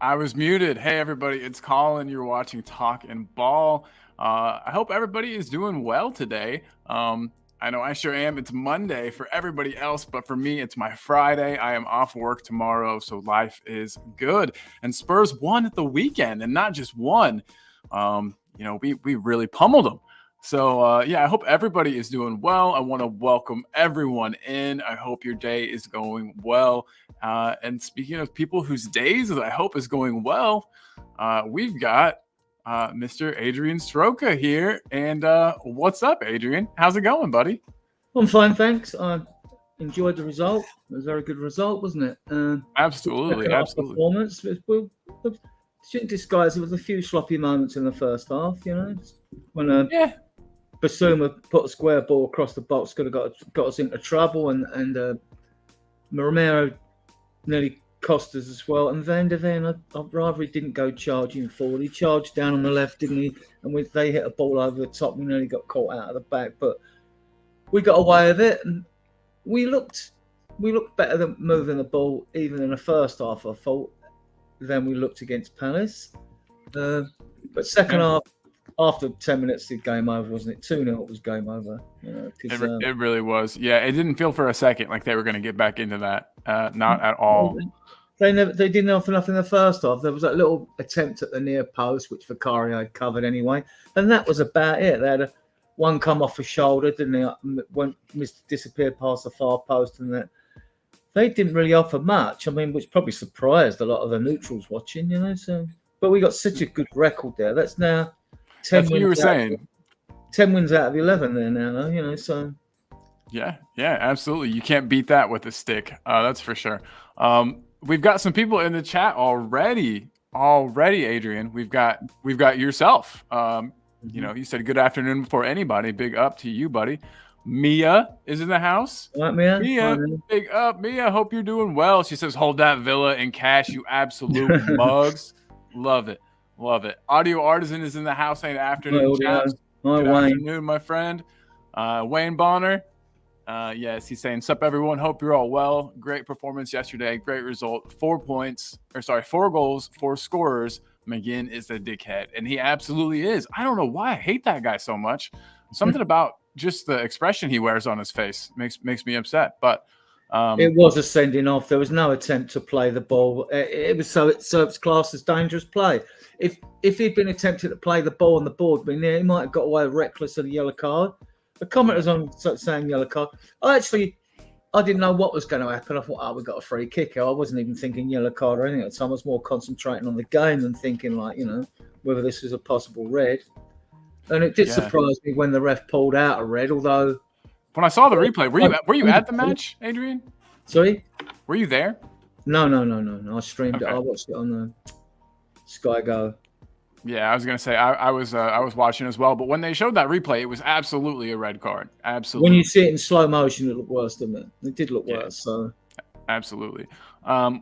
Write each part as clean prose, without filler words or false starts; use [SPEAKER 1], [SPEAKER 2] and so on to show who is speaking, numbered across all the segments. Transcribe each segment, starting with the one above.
[SPEAKER 1] I was muted. Hey, everybody, it's Colin. You're watching Talk and Ball. I hope everybody is doing well today. I know I sure am. It's Monday for everybody else, but for me, it's my Friday. I am off work tomorrow, so life is good. And Spurs won at the weekend, and not just won. We really pummeled them. So, I hope everybody is doing well. I want to welcome everyone in. I hope your day is going well. And speaking of people whose days I hope is going well, we've got Mr. Adrian Stroka here. And what's up, Adrian? How's it going, buddy?
[SPEAKER 2] I'm fine, thanks. I enjoyed the result. It was a very good result, wasn't it?
[SPEAKER 1] Absolutely.
[SPEAKER 2] Performance. We shouldn't disguise. There was a few sloppy moments in the first half. When Basuma put a square ball across the box, could have got us into trouble, and Romero nearly cost us as well. And Van der Ven, I'd rather he didn't go charging forward. He charged down on the left, didn't he? And they hit a ball over the top. We nearly got caught out of the back, but we got away with it. And we looked better than moving the ball, even in the first half, I thought, than we looked against Palace. But second half, after 10 minutes, the game over, wasn't it? 2-0, it was game over.
[SPEAKER 1] It really was. Yeah, it didn't feel for a second like they were going to get back into that. Not at all.
[SPEAKER 2] They didn't offer nothing in the first half. There was that little attempt at the near post, which Vicario had covered anyway, and that was about it. They had one come off the shoulder, didn't they? Disappeared past the far post, and that they didn't really offer much. I mean, which probably surprised a lot of the neutrals watching, So, but we got such a good record there. That's now 10
[SPEAKER 1] That's what you were saying.
[SPEAKER 2] 10 wins out of 11 there now, so.
[SPEAKER 1] Yeah, absolutely. You can't beat that with a stick. That's for sure. We've got some people in the chat already, Adrian. We've got yourself. You said good afternoon before anybody. Big up to you, buddy. Mia is in the house.
[SPEAKER 2] What, Mia?
[SPEAKER 1] Mia, big up. Mia, hope you're doing well. She says, hold that Villa in cash, you absolute mugs. Love it. Audio Artisan is in the house saying afternoon, chaps. Good afternoon, my friend. Wayne Bonner. Yes, he's saying, sup, everyone. Hope you're all well. Great performance yesterday. Great result. 4 goals, 4 scorers. McGinn is a dickhead. And he absolutely is. I don't know why I hate that guy so much. Something about just the expression he wears on his face makes me upset. But
[SPEAKER 2] it was a sending off. There was no attempt to play the ball. It was so it's classed as dangerous play. If he'd been attempted to play the ball on the board, he might have got away reckless of the yellow card. The commenters on saying yellow card. I didn't know what was going to happen. I thought, we got a free kick. I wasn't even thinking yellow card or anything at the time. I was more concentrating on the game than thinking whether this was a possible red. And it did surprise me when the ref pulled out a red, although
[SPEAKER 1] when I saw the replay, were you at the match, Adrian?
[SPEAKER 2] Sorry?
[SPEAKER 1] Were you there?
[SPEAKER 2] No. I streamed it. I watched it on the Sky Go.
[SPEAKER 1] Yeah, I was gonna say I was watching as well, but when they showed that replay, it was absolutely a red card. Absolutely.
[SPEAKER 2] When you see it in slow motion, it looked worse, didn't it? It did look worse. So
[SPEAKER 1] absolutely.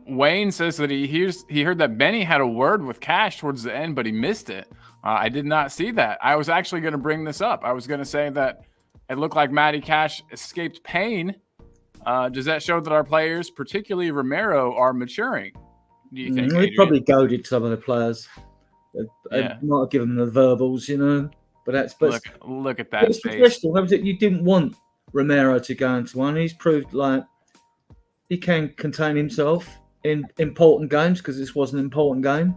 [SPEAKER 1] Wayne says that he heard that Benny had a word with Cash towards the end, but he missed it. I did not see that. I was actually going to bring this up. I was going to say that it looked like Matty Cash escaped pain. Does that show that our players, particularly Romero, are maturing? Do you think?
[SPEAKER 2] We probably goaded some of the players. I might have given them the verbals, But
[SPEAKER 1] look at that face.
[SPEAKER 2] You didn't want Romero to go into one. He's proved like he can contain himself in important games because this was an important game.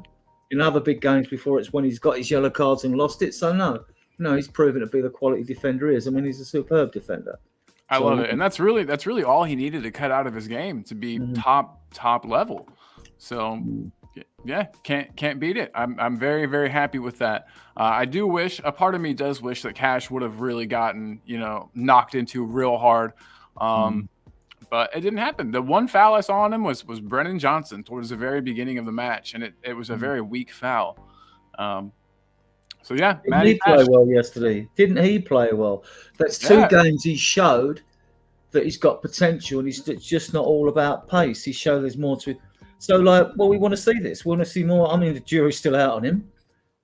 [SPEAKER 2] In other big games before, it's when he's got his yellow cards and lost it. So no, he's proven to be the quality defender he is. I mean, he's a superb defender.
[SPEAKER 1] I love it, and that's really all he needed to cut out of his game to be top level. So. Yeah, can't beat it. I'm very, very happy with that. I do wish, a part of me does wish that Cash would have really gotten, knocked into real hard. But it didn't happen. The one foul I saw on him was Brennan Johnson towards the very beginning of the match, and it was a very weak foul. Didn't
[SPEAKER 2] he play well yesterday? Didn't he play well? That's 2 games he showed that he's got potential, and it's just not all about pace. He showed there's more to it. So, we want to see this. We want to see more. I mean, the jury's still out on him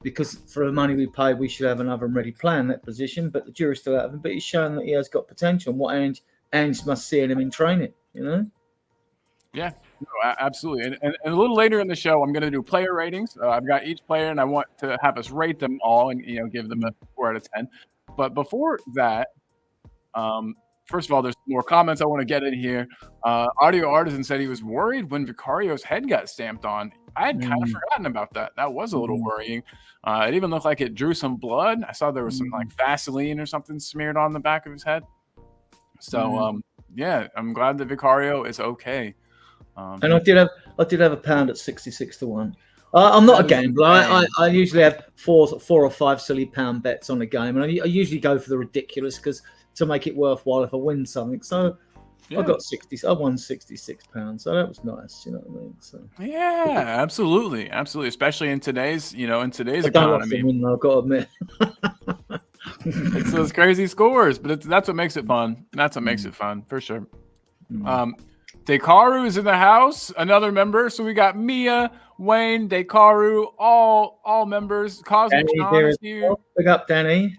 [SPEAKER 2] because for the money we paid, we should have another ready plan in that position. But the jury's still out of him. But he's shown that he has got potential. And what Ange must see in him in training,
[SPEAKER 1] Yeah, No, absolutely. And a little later in the show, I'm going to do player ratings. I've got each player, and I want to have us rate them all and give them a 4 out of 10. But before that, um, first of all, there's more comments I want to get in here. Audio Artisan said he was worried when Vicario's head got stamped on. I had kind of forgotten about that. That was a little worrying. It even looked like it drew some blood. I saw there was some like Vaseline or something smeared on the back of his head. So yeah, I'm glad that Vicario is okay.
[SPEAKER 2] And I did have a £1 at 66 to 1. I'm not a gambler. I usually have four or five silly pound bets on a game, and I usually go for the ridiculous to make it worthwhile if I win something. So I won £66, so that was nice. You know what I mean? So
[SPEAKER 1] yeah, absolutely, especially in today's economy.
[SPEAKER 2] I've got to admit.
[SPEAKER 1] It's those crazy scores, but that's what makes it fun. That's what makes it fun for sure. Dekaru is in the house, another member. So we got Mia, Wayne, Dekaru, all members. Cosmic Sean is here.
[SPEAKER 2] Big up, Danny.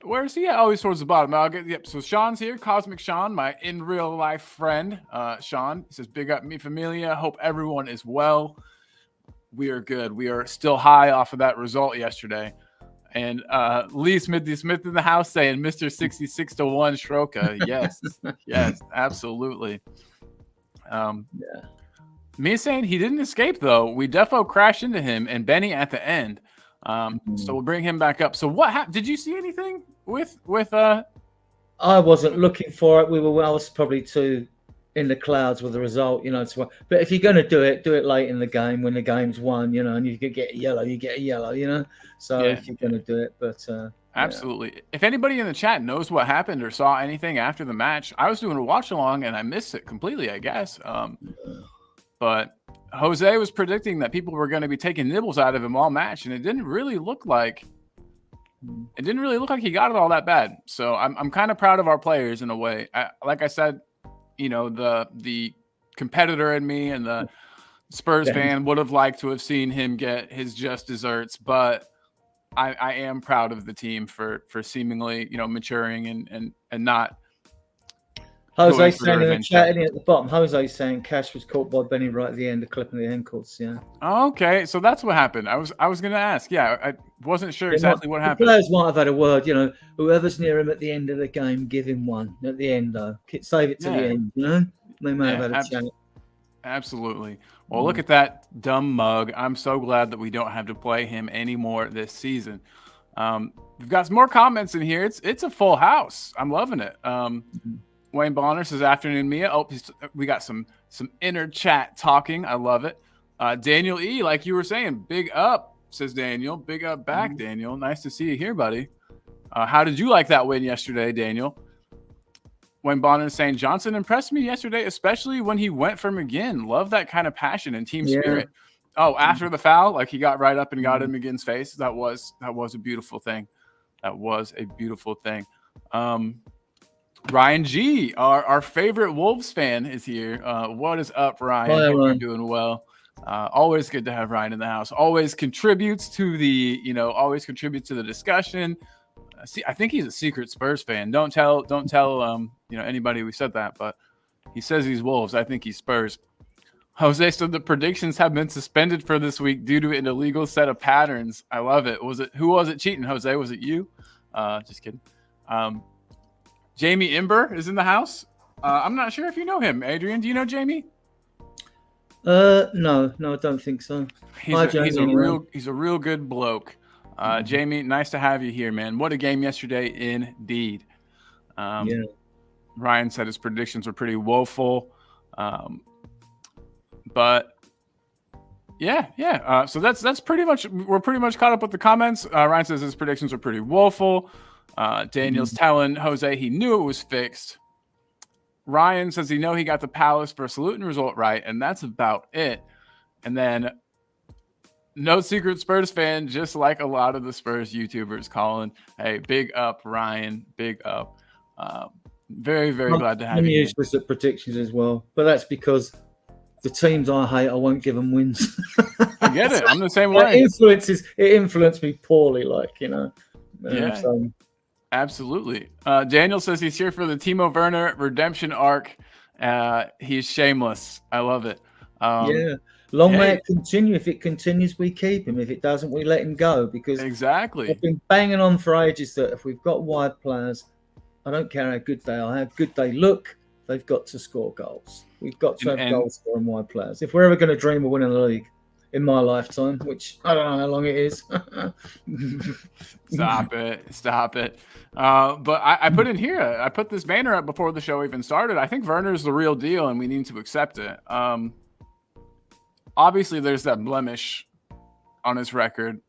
[SPEAKER 1] Where is he at? Oh, he's towards the bottom. So Sean's here. Cosmic Sean, my in real life friend. Sean says, "Big up, mi familia. Hope everyone is well. We are good. We are still high off of that result yesterday." And Lee Smithy Smith in the house saying, "Mr. 66 to 1 Stroka." Yes, yes, absolutely. Me saying he didn't escape though. We defo crashed into him and Benny at the end. So we'll bring him back up. So what happened? Did you see anything with
[SPEAKER 2] I wasn't looking for it. I was probably too in the clouds with the result, but if you're going to do it late in the game when the game's won, and you could get a yellow, you get a yellow, so if you're going to do it, but
[SPEAKER 1] absolutely. If anybody in the chat knows what happened or saw anything after the match, I was doing a watch along and I missed it completely, I guess. But Jose was predicting that people were going to be taking nibbles out of him all match, and it didn't really look like he got it all that bad. So I'm kind of proud of our players in a way. Like I said, the competitor in me and the Spurs fan would have liked to have seen him get his just desserts, but I am proud of the team for seemingly maturing and not.
[SPEAKER 2] Jose saying in the chat at the bottom, Jose saying Cash was caught by Benny right at the end of clipping the ankles. Yeah.
[SPEAKER 1] Okay, so that's what happened. I was going to ask. Yeah, I wasn't sure exactly what happened.
[SPEAKER 2] The players might have had a word. Whoever's near him at the end of the game, give him one at the end though. Save it to the end. They may have had a chat.
[SPEAKER 1] Absolutely. Well, look at that dumb mug. I'm so glad that we don't have to play him anymore this season. We've got some more comments in here. It's a full house. I'm loving it. Wayne Bonner says, "Afternoon, Mia." Oh, we got some inner chat talking. I love it. Daniel E, like you were saying, big up, says Daniel. Big up back, Daniel. Nice to see you here, buddy. How did you like that win yesterday, Daniel? Wayne Bonner is saying, "Johnson impressed me yesterday, especially when he went for McGinn. Love that kind of passion and team spirit." Oh, after the foul, like he got right up and got in McGinn's face. That was a beautiful thing. That was a beautiful thing. Ryan G, our favorite Wolves fan, is here. What is up, Ryan? Hope you're doing well. Always good to have Ryan in the house. Always contributes to the discussion. See, I think he's a secret Spurs fan. Don't tell anybody we said that, but he says he's Wolves. I think he's Spurs. Jose said the predictions have been suspended for this week due to an illegal set of patterns. I love it. Who was it cheating, Jose? Was it you? Just kidding. Jamie Imber is in the house. I'm not sure if you know him. Adrian, do you know Jamie?
[SPEAKER 2] No, I don't think so.
[SPEAKER 1] He's a real good bloke. Jamie, nice to have you here, man. What a game yesterday, indeed. Ryan said his predictions were pretty woeful, but yeah. So that's pretty much. We're pretty much caught up with the comments. Ryan says his predictions were pretty woeful. Daniel's telling Jose he knew it was fixed. Ryan says he got the Palace versus Luton result right, and that's about it. And then no secret Spurs fan, just like a lot of the Spurs YouTubers calling, "Hey, big up, Ryan, big up." Very, very glad to have you.
[SPEAKER 2] I'm useless at predictions as well, but that's because the teams I hate, I won't give them wins.
[SPEAKER 1] I get it. I'm the same way.
[SPEAKER 2] It influenced me poorly,
[SPEAKER 1] Absolutely. Daniel says he's here for the Timo Werner redemption arc. He's shameless. I love it.
[SPEAKER 2] Yeah. Long may
[SPEAKER 1] Hey,
[SPEAKER 2] it continue. If it continues, we keep him. If it doesn't, we let him go. Because
[SPEAKER 1] exactly.
[SPEAKER 2] I've been banging on for ages that if we've got wide players, I don't care how good they are, how good they look, they've got to score goals. We've got to have
[SPEAKER 1] And
[SPEAKER 2] goal scoring wide players. If we're ever going to dream of winning the league in my lifetime, which I don't know how long it is.
[SPEAKER 1] stop it. Stop it. But I put in here, I put this banner up before the show even started. I think Werner's the real deal, and we need to accept it. Obviously, there's that blemish on his record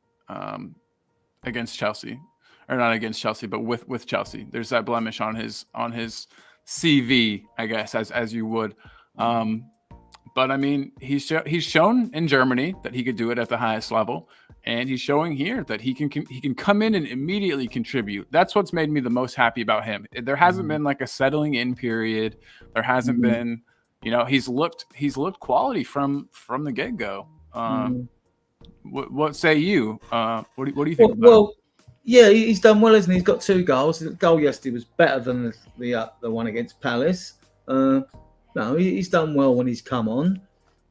[SPEAKER 1] against Chelsea, or not against Chelsea, but with Chelsea. There's that blemish on his CV, I guess, as you would. But I mean, he's shown in Germany that he could do it at the highest level, and he's showing here that he can come in and immediately contribute. That's what's made me the most happy about him. There hasn't been like a settling in period. There hasn't been, he's looked quality from the get go. What say you? What do you think about him?
[SPEAKER 2] Yeah, he's done well, isn't he? He's got 2 goals. The goal yesterday was better than the one against Palace. No, he's done well when he's come on,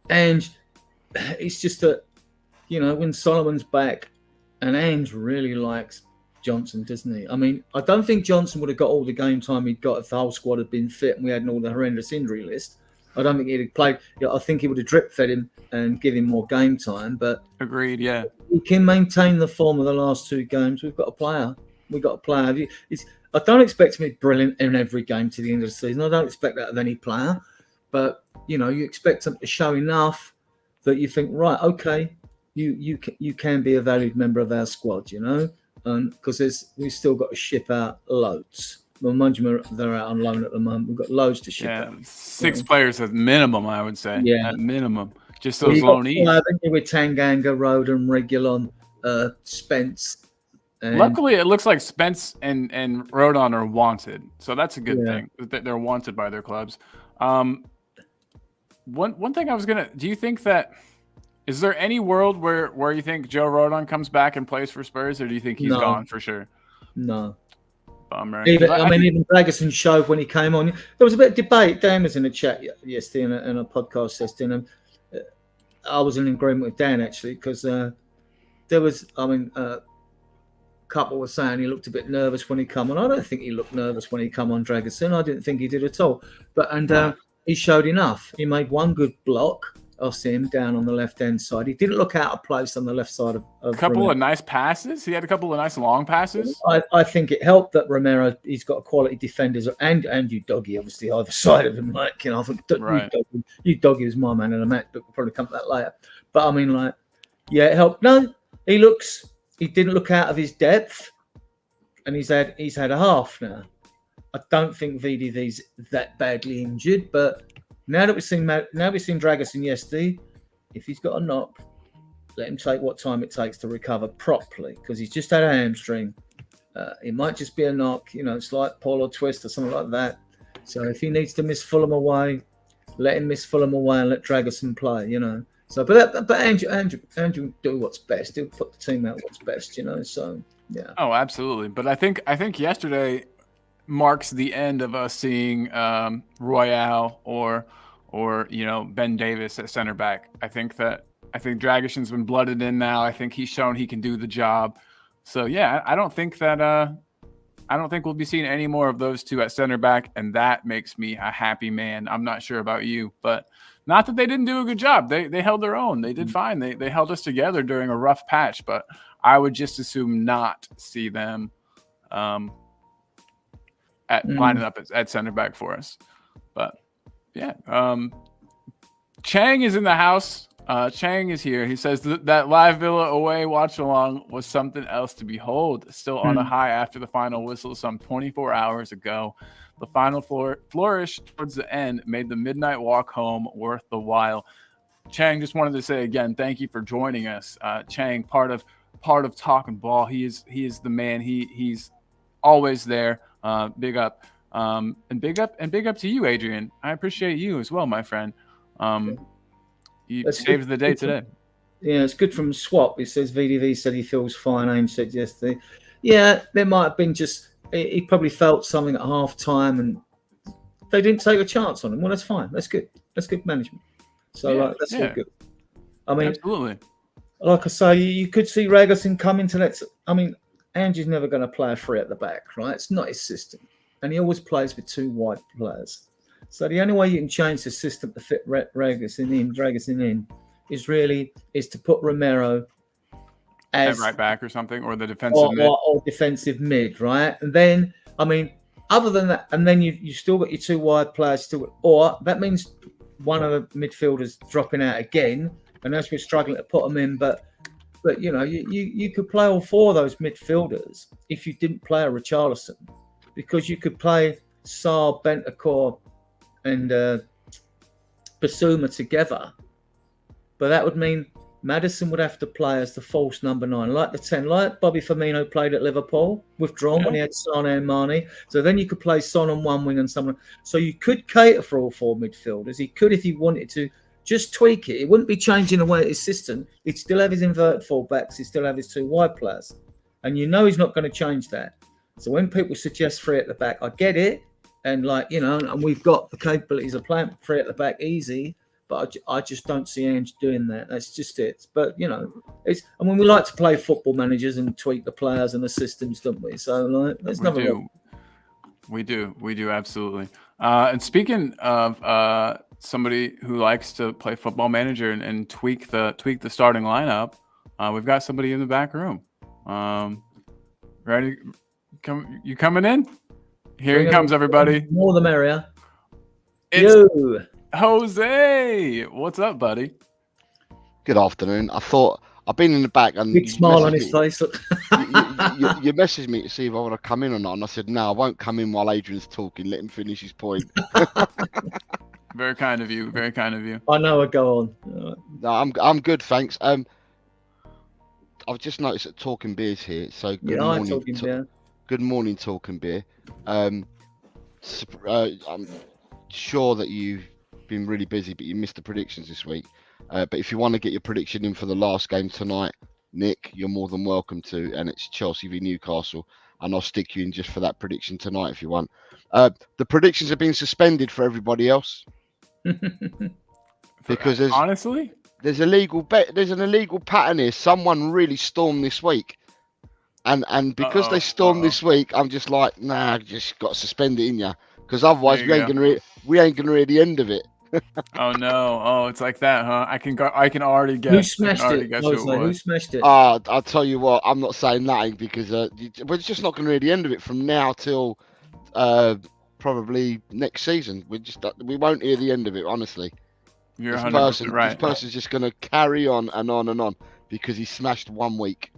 [SPEAKER 2] and it's just that when Solomon's back, and Ange really likes Johnson, doesn't he? I mean, I don't think Johnson would have got all the game time he'd got if the whole squad had been fit and we hadn't all the horrendous injury list. I don't think he'd have played. I think he would have drip fed him and give him more game time. But
[SPEAKER 1] agreed, yeah.
[SPEAKER 2] He can maintain the form of the last 2 games. We've got a player. I don't expect him to be brilliant in every game to the end of the season. I don't expect that of any player. But you expect him to show enough that you think, right, okay, you can be a valued member of our squad, because we've still got to ship out loads. Well, mind you, they're out on loan at the moment. We've got loads to ship out.
[SPEAKER 1] 6 players at minimum, I would say.
[SPEAKER 2] Yeah,
[SPEAKER 1] at minimum. Just those loanees.
[SPEAKER 2] With Tanganga, Roden, Reguilon, Spence.
[SPEAKER 1] Luckily, it looks like Spence and Rodon are wanted, so that's a good thing. They're wanted by their clubs. One thing I was gonna. Do you think that? Is there any world where you think Joe Rodon comes back and plays for Spurs, or do you think he's gone for sure?
[SPEAKER 2] No.
[SPEAKER 1] Bummer.
[SPEAKER 2] Even Dragerson showed when he came on. There was a bit of debate. Dan was in a chat yesterday in a podcast session. I was in agreement with Dan actually because there was. A couple were saying he looked a bit nervous when he come on. I don't think he looked nervous when he come on, Dragerson. I didn't think he did at all. But he showed enough. He made one good block. I see him down on the left-hand side. He didn't look out of place on the left side of
[SPEAKER 1] a couple of nice passes. He had a couple of nice long passes.
[SPEAKER 2] I think it helped that Romero, he's got quality defenders, and you Doggy, obviously, either side of him. I think you Doggy was my man in the match, but we'll probably come to that later. But I mean, it helped. No, he didn't look out of his depth, and he's had a half now. I don't think VDV's that badly injured, but now we've seen Dragerson yesterday, if he's got a knock, let him take what time it takes to recover properly, because he's just had a hamstring. It might just be a knock, it's like pull or twist or something like that. So if he needs to miss Fulham away, let him miss Fulham away and let Dragerson play, So, but Andrew do what's best. He'll put the team out what's best, So yeah.
[SPEAKER 1] Oh, absolutely. But I think yesterday marks the end of us seeing Royale or Ben Davis at center back. I think Dragerson's been blooded in now. I think he's shown he can do the job. So yeah, I don't think we'll be seeing any more of those two at center back, and that makes me a happy man. I'm not sure about you, but not that they didn't do a good job. They held their own. They did fine. They held us together during a rough patch, but I would just assume not see them lining up at center back for us. But yeah, Chang is in the house. Chang is here. He says that live Villa away watch along was something else to behold. Still on a high after the final whistle some 24 hours ago. The final flourish towards the end made the midnight walk home worth the while. Chang, just wanted to say again, thank you for joining us. Chang, part of Talking Ball. He is the man. He's always there. Big up. And big up to you, Adrian. I appreciate you as well, my friend. You saved the day today.
[SPEAKER 2] Yeah, it's good from Swap. He says VDV said he feels fine. Aim said yesterday. Yeah, there might have been he probably felt something at half time and they didn't take a chance on him. Well, that's fine. That's good. That's good management. So that's all good. I mean,
[SPEAKER 1] absolutely.
[SPEAKER 2] Like I say, you could see Ragerson coming to that. I mean, Andrew's never going to play a three at the back, right? It's not his system, and he always plays with two wide players. So the only way you can change the system to fit Ragerson in, is to put Romero as
[SPEAKER 1] at right back or something, or the defensive mid,
[SPEAKER 2] or defensive mid, right? And then, I mean, other than that, and then you still got your two wide players or that means one of the midfielders dropping out again. And as we're struggling to put them in, but you know, you could play all four of those midfielders if you didn't play a Richarlison, because you could play Sarr, Bentancur, and Basuma together. But that would mean Maddison would have to play as the false number 9, like the 10, like Bobby Firmino played at Liverpool, withdrawn when he had Son and Mane. So then you could play Son on one wing and someone. So you could cater for all four midfielders. He could, if he wanted to, just tweak it. It wouldn't be changing the way his system. He'd still have his inverted fullbacks. He'd still have his two wide players. And you know he's not going to change that. So when people suggest three at the back, I get it. And and we've got the capabilities of playing three at the back easy. But I just don't see Ange doing that. That's just it. But, we like to play football managers and tweak the players and the systems, don't we? So, there's nothing wrong.
[SPEAKER 1] We do, absolutely. And speaking of somebody who likes to play football manager and tweak the starting lineup, we've got somebody in the back room. Ready? You coming in? Here he comes, everybody.
[SPEAKER 2] More the merrier.
[SPEAKER 1] It's Jose. What's up, buddy?
[SPEAKER 3] Good afternoon. I've been in the back and
[SPEAKER 2] big smile on his face.
[SPEAKER 3] you messaged me to see if I want to come in or not, and I said no, I won't come in while Adrian's talking. Let him finish his point.
[SPEAKER 1] Very kind of you. Very kind of you.
[SPEAKER 2] I know. I go on.
[SPEAKER 3] No, I'm good, thanhanks. I've just noticed that Talking Beer's here. So good morning. Good morning, Talking Beer. I'm sure that you've been really busy, but you missed the predictions this week. But if you want to get your prediction in for the last game tonight, Nick, you're more than welcome to, and it's Chelsea v Newcastle, and I'll stick you in just for that prediction tonight if you want. The predictions have been suspended for everybody else because there's an illegal pattern here. Someone really stormed this week, and because they stormed this week, I'm just like, nah, just got to suspend it in ya, because otherwise we ain't gonna hear the end of it.
[SPEAKER 1] Oh no! Oh, it's like that, huh? I can already guess.
[SPEAKER 2] Who smashed it? Who smashed it?
[SPEAKER 3] I'll tell you what. I'm not saying nothing because we're just not going to hear the end of it from now till probably next season. We won't hear the end of it. Honestly,
[SPEAKER 1] you're 100% right.
[SPEAKER 3] This person's just going to carry on and on and on because he smashed 1 week.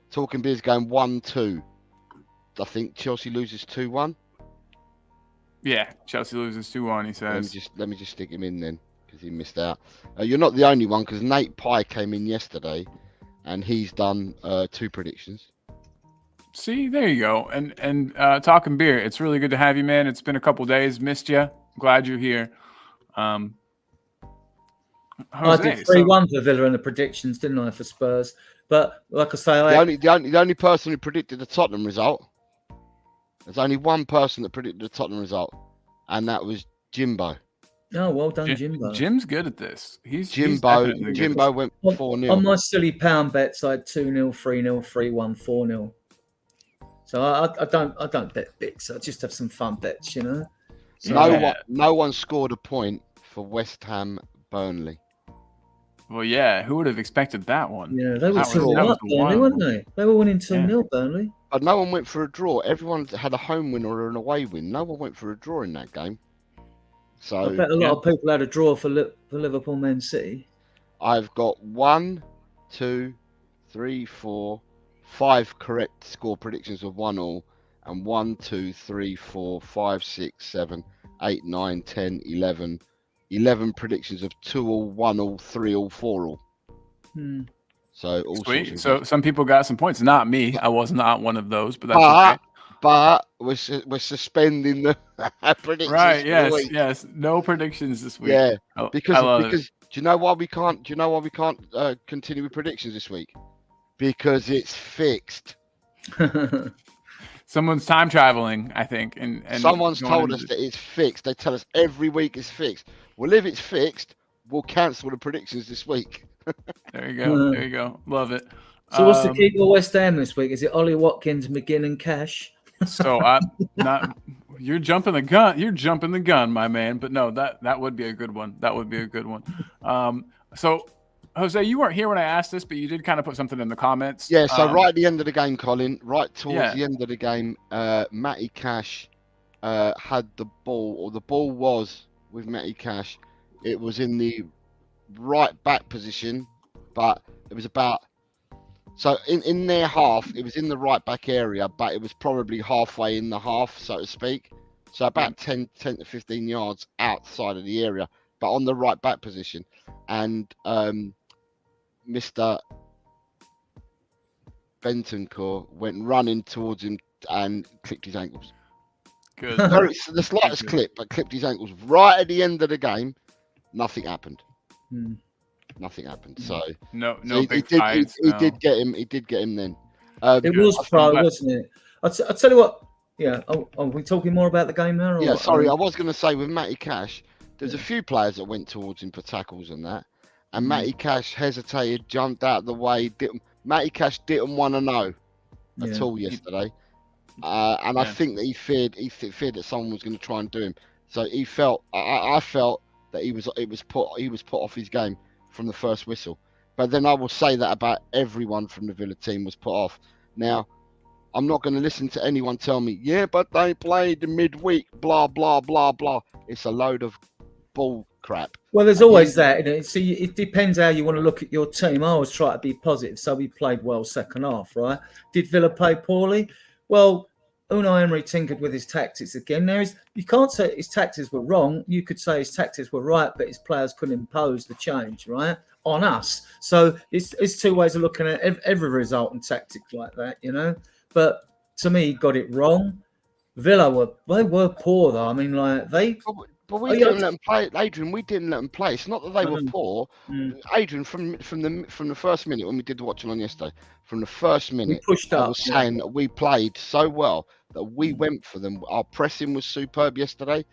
[SPEAKER 3] Talking Beer's going 1-2. I think Chelsea loses 2-1.
[SPEAKER 1] Yeah, Chelsea loses 2-1, he says.
[SPEAKER 3] Let me just stick him in then, because he missed out. You're not the only one, because Nate Pye came in yesterday, and he's done 2 predictions.
[SPEAKER 1] See, there you go. And Talking Beer, it's really good to have you, man. It's been a couple days. Missed you. Glad you're here. Jose,
[SPEAKER 2] I did 3-1 for Villa in the predictions, didn't I, for Spurs? But like I say,
[SPEAKER 3] the only person who predicted the Tottenham result. There's only one person that predicted the Tottenham result, and that was Jimbo.
[SPEAKER 2] Oh, well done, Jimbo.
[SPEAKER 1] Jim's good at this.
[SPEAKER 3] Jimbo went 4-0.
[SPEAKER 2] On my silly pound bets, I had 2-0, 3-0, 3-1, 4-0. So I don't bet bits. I just have some fun bets, So,
[SPEAKER 3] no one scored a point for West Ham Burnley.
[SPEAKER 1] Well, yeah, who would have expected that one?
[SPEAKER 2] Yeah, they were 2-0 up, Burnley, weren't they? They were winning 2-0, Burnley.
[SPEAKER 3] But no one went for a draw. Everyone had a home win or an away win. No one went for a draw in that game. So
[SPEAKER 2] I bet a lot of people had a draw for Liverpool Man City.
[SPEAKER 3] I've got 1, 2, 3, 4, 5 correct score predictions of 1-1, and 1, 2, 3, 4, 5, 6, 7, 8, 9, 10, 11 predictions of 2-1, 1-1, 3-1, 4-1. So
[SPEAKER 1] sweet. So some people got some points. Not me. I was not one of those, but that's okay.
[SPEAKER 3] But we're suspending the predictions.
[SPEAKER 1] Right? Yes. No predictions this week.
[SPEAKER 3] Yeah. Because do you know why we can't? continue with predictions this week? Because it's fixed.
[SPEAKER 1] someone's time traveling, I think. And
[SPEAKER 3] someone's told us that it's fixed. They tell us every week it's fixed. Well, if it's fixed, we'll cancel the predictions this week.
[SPEAKER 1] There you go. There you go. Love it.
[SPEAKER 2] So what's the keeper of West Ham this week? Is it Ollie Watkins, McGinn, and Cash?
[SPEAKER 1] So you're jumping the gun. You're jumping the gun, my man. But no, that would be a good one. That would be a good one. So Jose, you weren't here when I asked this, but you did kind of put something in the comments.
[SPEAKER 3] Yeah. So right at the end of the game, Colin, right towards the end of the game, Matty Cash had the ball, or the ball was with Matty Cash. It was in the right back position, but it was about. So in their half, it was in the right back area, but it was probably halfway in the half, so to speak. So about 10 to 15 yards outside of the area, but on the right back position. And Mr. Bentancur went running towards him and clipped his ankles.
[SPEAKER 1] Good.
[SPEAKER 3] The slightest clip, but clipped his ankles right at the end of the game. Nothing happened. Nothing happened. So
[SPEAKER 1] no
[SPEAKER 3] he
[SPEAKER 1] big
[SPEAKER 3] did,
[SPEAKER 1] fights.
[SPEAKER 3] he did get him. He did get him then.
[SPEAKER 2] It was pro, wasn't it? I'll tell you what. Yeah. Are we talking more about the game now? Or
[SPEAKER 3] yeah. Sorry, I was going to say with Matty Cash, there's a few players that went towards him for tackles and that, and Matty Cash hesitated, jumped out of the way. Matty Cash didn't want to know at all yesterday, and I think that he feared that someone was going to try and do him. So he felt. I felt that he was put off his game from the first whistle. But then I will say that about everyone from the Villa team was put off. Now, I'm not going to listen to anyone tell me, yeah, but they played the midweek, blah, blah, blah, blah. It's a load of bull crap.
[SPEAKER 2] Well, there's always that. You know? See, it depends how you want to look at your team. I always try to be positive. So we played well second half, right? Did Villa play poorly? Well, Unai Emery tinkered with his tactics again. You can't say his tactics were wrong. You could say his tactics were right, but his players couldn't impose the change, right, on us. So it's two ways of looking at every result and tactics like that, you know. But to me, he got it wrong. Villa were poor though. I mean, like they.
[SPEAKER 3] But we didn't let them play, Adrian. We didn't let them play. It's not that they were poor, Adrian. From the first minute when we did the watching on yesterday, from the first minute, I was saying that we played so well that we went for them. Our pressing was superb yesterday,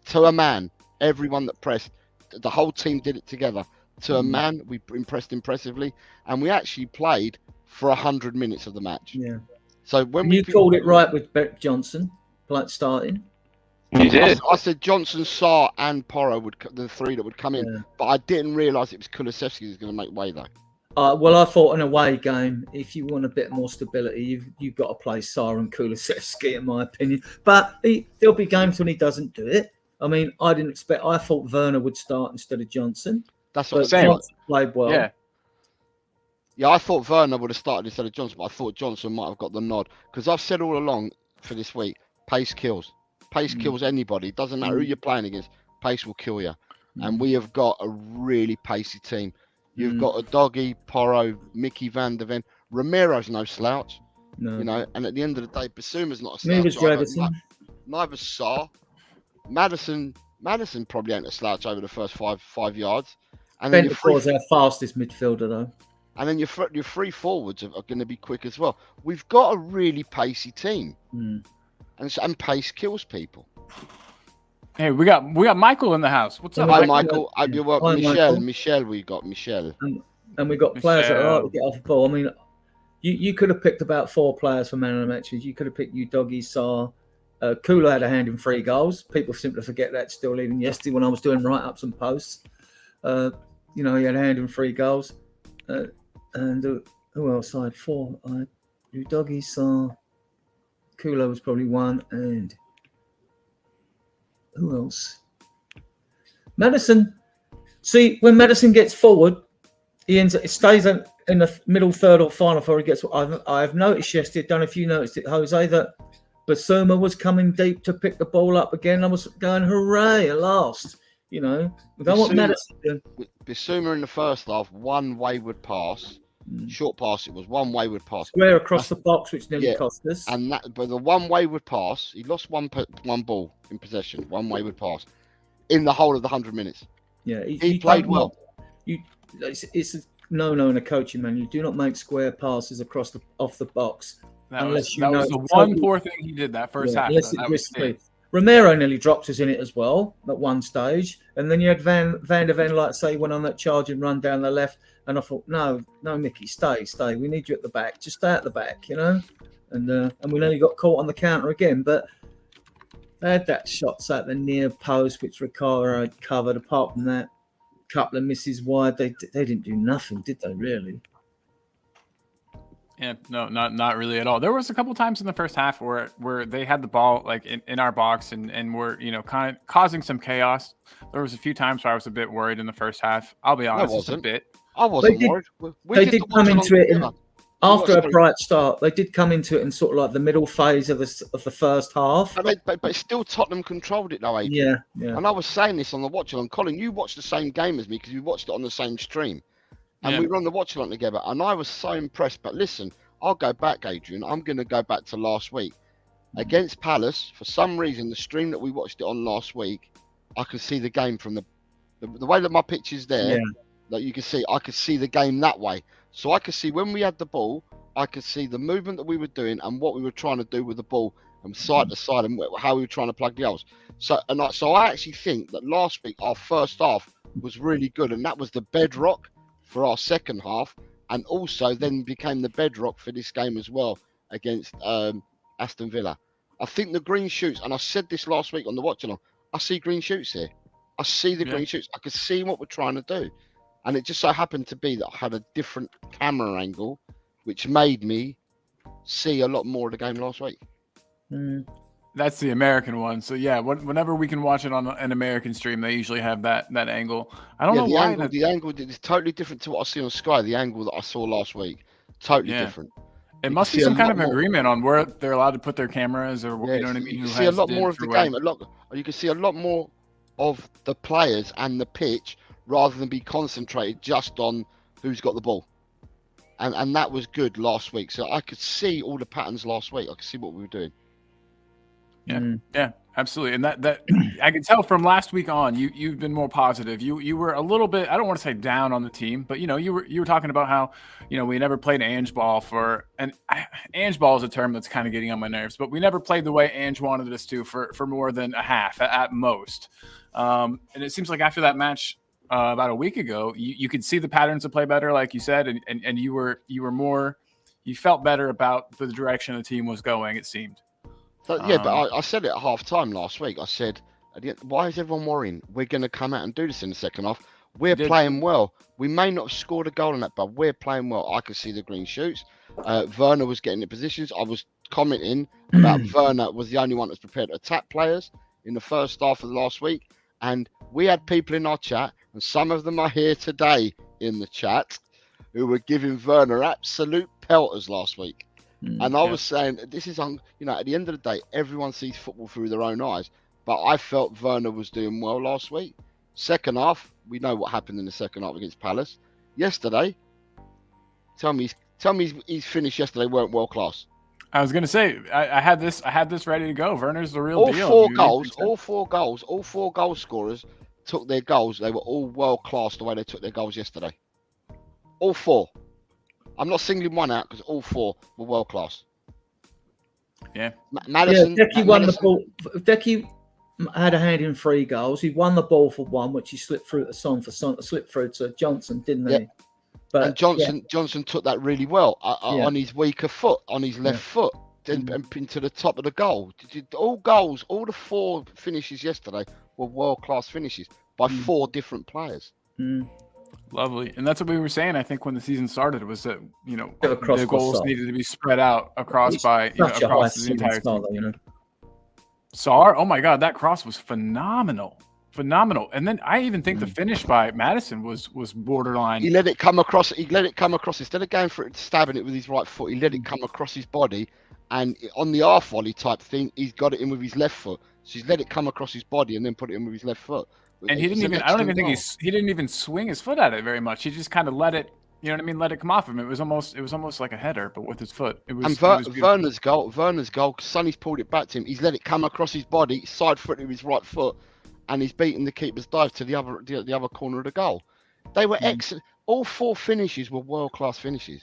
[SPEAKER 3] to a man. Everyone that pressed, the whole team did it together. To a man, we impressed impressively, and we actually played for 100 minutes of the match.
[SPEAKER 2] Yeah.
[SPEAKER 3] So when
[SPEAKER 2] you called it right with Beck Johnson, like starting.
[SPEAKER 4] You did.
[SPEAKER 3] I said Johnson, Sarr, and Porro the three that would come in, but I didn't realise it was Kulusevski who was going to make way though.
[SPEAKER 2] Well, I thought an away game, if you want a bit more stability, you've got to play Sarr and Kulusevski, in my opinion. But there'll be games when he doesn't do it. I mean, I thought Werner would start instead of Johnson.
[SPEAKER 3] That's what I'm
[SPEAKER 2] saying. Johnson played well.
[SPEAKER 3] Yeah, I thought Werner would have started instead of Johnson, but I thought Johnson might have got the nod because I've said all along for this week, pace kills. Pace kills anybody. It doesn't matter who you're playing against. Pace will kill you. And we have got a really pacey team. You've got a Doggy, Porro, Mickey van der Ven. Romero's no slouch. No. You know, and at the end of the day, Basuma's not a slouch. Neither Sarr. Madison probably ain't a slouch over the first five yards. And then
[SPEAKER 2] Bentancur's our fastest midfielder, though.
[SPEAKER 3] And then your three forwards are going to be quick as well. We've got a really pacey team. And pace kills people.
[SPEAKER 1] Hey, we got Michael in the house. What's up?
[SPEAKER 3] Hi, Michael. You're welcome. Michelle, we got Michelle.
[SPEAKER 2] And we got players that are right to get off the ball. I mean, you could have picked about 4 players for man of the matches. You could have picked Doggy, Sarr. Kula had a hand in 3 goals. People seem to forget that still, even yesterday when I was doing write-ups and posts. You know, he had a hand in 3 goals. And who else? I had 4. Doggy, Sarr. Kula was probably 1, and who else? Madison. See, when Madison gets forward, it stays in the middle third or final before he gets. I've noticed yesterday. I don't know if you noticed it, Jose, that Basuma was coming deep to pick the ball up again. I was going, hooray, at last. You know, we don't want Madison to.
[SPEAKER 3] Basuma in the first half, one wayward pass. Short pass, it was one wayward pass.
[SPEAKER 2] Square across the box, which nearly cost us.
[SPEAKER 3] And but the one wayward pass, he lost one ball in possession, one wayward pass in the whole of the 100 minutes.
[SPEAKER 2] Yeah,
[SPEAKER 3] he played well.
[SPEAKER 2] It's a no in a coaching man. You do not make square passes off the box
[SPEAKER 1] That
[SPEAKER 2] unless
[SPEAKER 1] was
[SPEAKER 2] know
[SPEAKER 1] the
[SPEAKER 2] it's
[SPEAKER 1] one
[SPEAKER 2] totally-
[SPEAKER 1] poor thing he did that first half.
[SPEAKER 2] unless
[SPEAKER 1] Though.
[SPEAKER 2] it's
[SPEAKER 1] That was
[SPEAKER 2] risky.
[SPEAKER 1] it.
[SPEAKER 2] Romero nearly dropped us in it as well at one stage, and then you had Van der Ven, like say, went on that charging run down the left, and I thought, no, Mickey, stay. We need you at the back. Just stay at the back, you know. And we nearly got caught on the counter again, but they had that shots at the near post, which Ricardo had covered. Apart from that, couple of misses wide, they didn't do nothing, did they? Really?
[SPEAKER 1] Yeah, no, not really at all. There was a couple times in the first half where they had the ball like in our box and were kind of causing some chaos. There was a few times where I was a bit worried in the first half. I'll be honest, just a bit.
[SPEAKER 3] I wasn't worried.
[SPEAKER 2] They did come into it after a
[SPEAKER 3] sorry.
[SPEAKER 2] bright start. They did come into it in sort of like the middle phase of the first half.
[SPEAKER 3] But still, Tottenham controlled it though, Adrian.
[SPEAKER 2] Yeah.
[SPEAKER 3] And I was saying this on the watch along. Colin, you watched the same game as me because we watched it on the same stream. And we were on the watch along together. And I was so impressed. But listen, I'll go back, Adrian. I'm going to go back to last week. Against Palace, for some reason, the stream that we watched it on last week, I could see the game from the way that my pitch is there. That you can see, I could see the game that way. So I could see when we had the ball, I could see the movement that we were doing and what we were trying to do with the ball and side to side and how we were trying to plug the holes. So I actually think that last week our first half was really good, and that was the bedrock for our second half, and also then became the bedrock for this game as well against Aston Villa. I think the green shoots, and I said this last week on the watch along, I see green shoots here. I see the green shoots. I could see what we're trying to do. And it just so happened to be that I had a different camera angle, which made me see a lot more of the game last week.
[SPEAKER 1] That's the American one. So yeah, whenever we can watch it on an American stream, they usually have that angle. I don't know why.
[SPEAKER 3] The angle is totally different to what I see on Sky. The angle that I saw last week, totally different.
[SPEAKER 1] It must be some kind of agreement on where they're allowed to put their cameras, or you know what I mean.
[SPEAKER 3] You see a lot more of the game. You can see a lot more of the players and the pitch, rather than be concentrated just on who's got the ball. And that was good last week. So I could see all the patterns last week. I could see what we were doing.
[SPEAKER 1] Yeah, absolutely. And that I can tell from last week on, you've been more positive. You were a little bit, I don't want to say down on the team, but you were talking about how, we never played Ange ball Ange ball is a term that's kind of getting on my nerves, but we never played the way Ange wanted us to for more than a half at most. And it seems like after that match, about a week ago, you could see the patterns of play better, like you said, and you felt better about the direction the team was going, it seemed.
[SPEAKER 3] But I said it at half time last week. I said, why is everyone worrying? We're going to come out and do this in the second half. We're playing well. We may not have scored a goal in that, but we're playing well. I could see the green shoots. Werner was getting the positions. I was commenting about Werner was the only one that's prepared to attack players in the first half of the last week. And we had people in our chat, and some of them are here today in the chat, who were giving Werner absolute pelters last week. And I was saying, this is, at the end of the day, everyone sees football through their own eyes. But I felt Werner was doing well last week. Second half, we know what happened in the second half against Palace. Yesterday, tell me his finish yesterday weren't world class.
[SPEAKER 1] I was gonna say I had this ready to go. Werner's the real deal.
[SPEAKER 3] All four goal scorers took their goals. They were all world class the way they took their goals yesterday. All four. I'm not singling one out because all four were world class.
[SPEAKER 1] Yeah.
[SPEAKER 2] Decky won the ball. Decky had a hand in 3 goals. He won the ball for 1, which he slipped through to slipped through to Johnson, didn't he?
[SPEAKER 3] But Johnson took that really well on his weaker foot, on his left foot, and into the top of the goal. All the 4 finishes yesterday were world class finishes by 4 different players.
[SPEAKER 1] Lovely. And that's what we were saying, I think, when the season started, was that, the goals needed to be spread out across across the entire team. Sarr, oh my God, that cross was phenomenal. And then I even think the finish by Maddison was borderline.
[SPEAKER 3] He let it come across. Instead of going for it, stabbing it with his right foot, he let it come across his body. And on the half volley type thing, he's got it in with his left foot. So he's let it come across his body and then put it in with his left foot.
[SPEAKER 1] And he didn't even. I don't even think he didn't even swing his foot at it very much. He just kind of let it. You know what I mean? Let it come off him. It was almost like a header, but with his foot.
[SPEAKER 3] Werner's goal. Sonny's pulled it back to him. He's let it come across his body, side foot with his right foot, and he's beaten the keeper's dive to the other corner of the goal. They were excellent. All 4 finishes were world class finishes.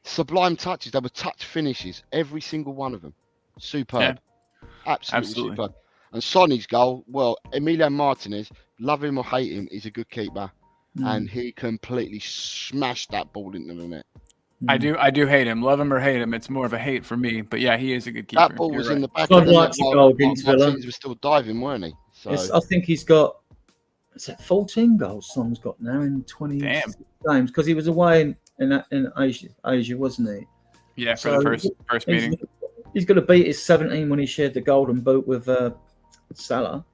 [SPEAKER 3] sublime touches. They were touch finishes, every single one of them. Superb.
[SPEAKER 1] Yeah.
[SPEAKER 3] Absolutely
[SPEAKER 1] Absolutely.
[SPEAKER 3] superb. And Sonny's goal, well, Emilio Martinez, love him or hate him, he's a good keeper. And he completely smashed that ball into the net.
[SPEAKER 1] I do hate him. Love him or hate him, it's more of a hate for me. But yeah, he is a good keeper.
[SPEAKER 3] That ball was
[SPEAKER 1] You're
[SPEAKER 3] in
[SPEAKER 1] right.
[SPEAKER 3] the back
[SPEAKER 2] Son
[SPEAKER 3] of the net.
[SPEAKER 2] likes to go against Villa.
[SPEAKER 3] Martinez was still diving, weren't he? So
[SPEAKER 2] I think he's got, is that 14 goals Son's got now in 20
[SPEAKER 1] Damn.
[SPEAKER 2] games? Because he was away in Asia, wasn't he?
[SPEAKER 1] Yeah, for the first meeting.
[SPEAKER 2] He's going to beat his 17 when he shared the golden boot with Salah.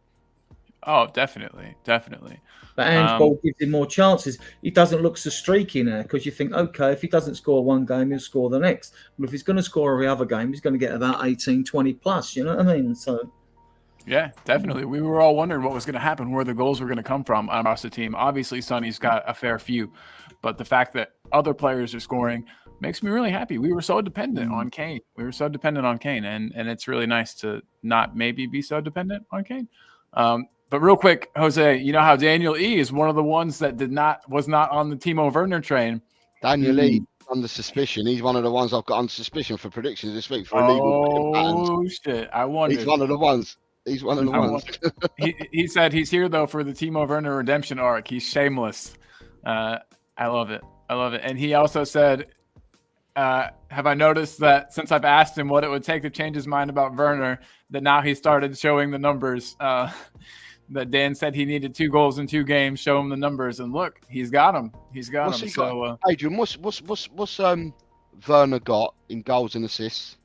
[SPEAKER 1] Oh, definitely.
[SPEAKER 2] But Ange ball gives him more chances. He doesn't look so streaky now because you think, okay, if he doesn't score one game, he'll score the next. But if he's going to score every other game, he's going to get about 18, 20 plus. You know what I mean? So,
[SPEAKER 1] yeah, definitely. We were all wondering what was going to happen, where the goals were going to come from across the team. Obviously, Sonny's got a fair few, but the fact that other players are scoring makes me really happy. We were so dependent on Kane. And it's really nice to not maybe be so dependent on Kane. But real quick, Jose, you know how Daniel E is one of the ones that was not on the Timo Werner train.
[SPEAKER 3] Daniel E under suspicion. He's one of the ones I've got under suspicion for predictions this week for illegal patterns.
[SPEAKER 1] Oh shit! I wondered.
[SPEAKER 3] He's one of the ones.
[SPEAKER 1] He said he's here though for the Timo Werner redemption arc. He's shameless. I love it. And he also said, have I noticed that since I've asked him what it would take to change his mind about Werner, that now he started showing the numbers. That Dan said he needed 2 goals in 2 games. Show him the numbers, and look, he's got them. So,
[SPEAKER 3] Adrian, what's Werner got in goals and assists?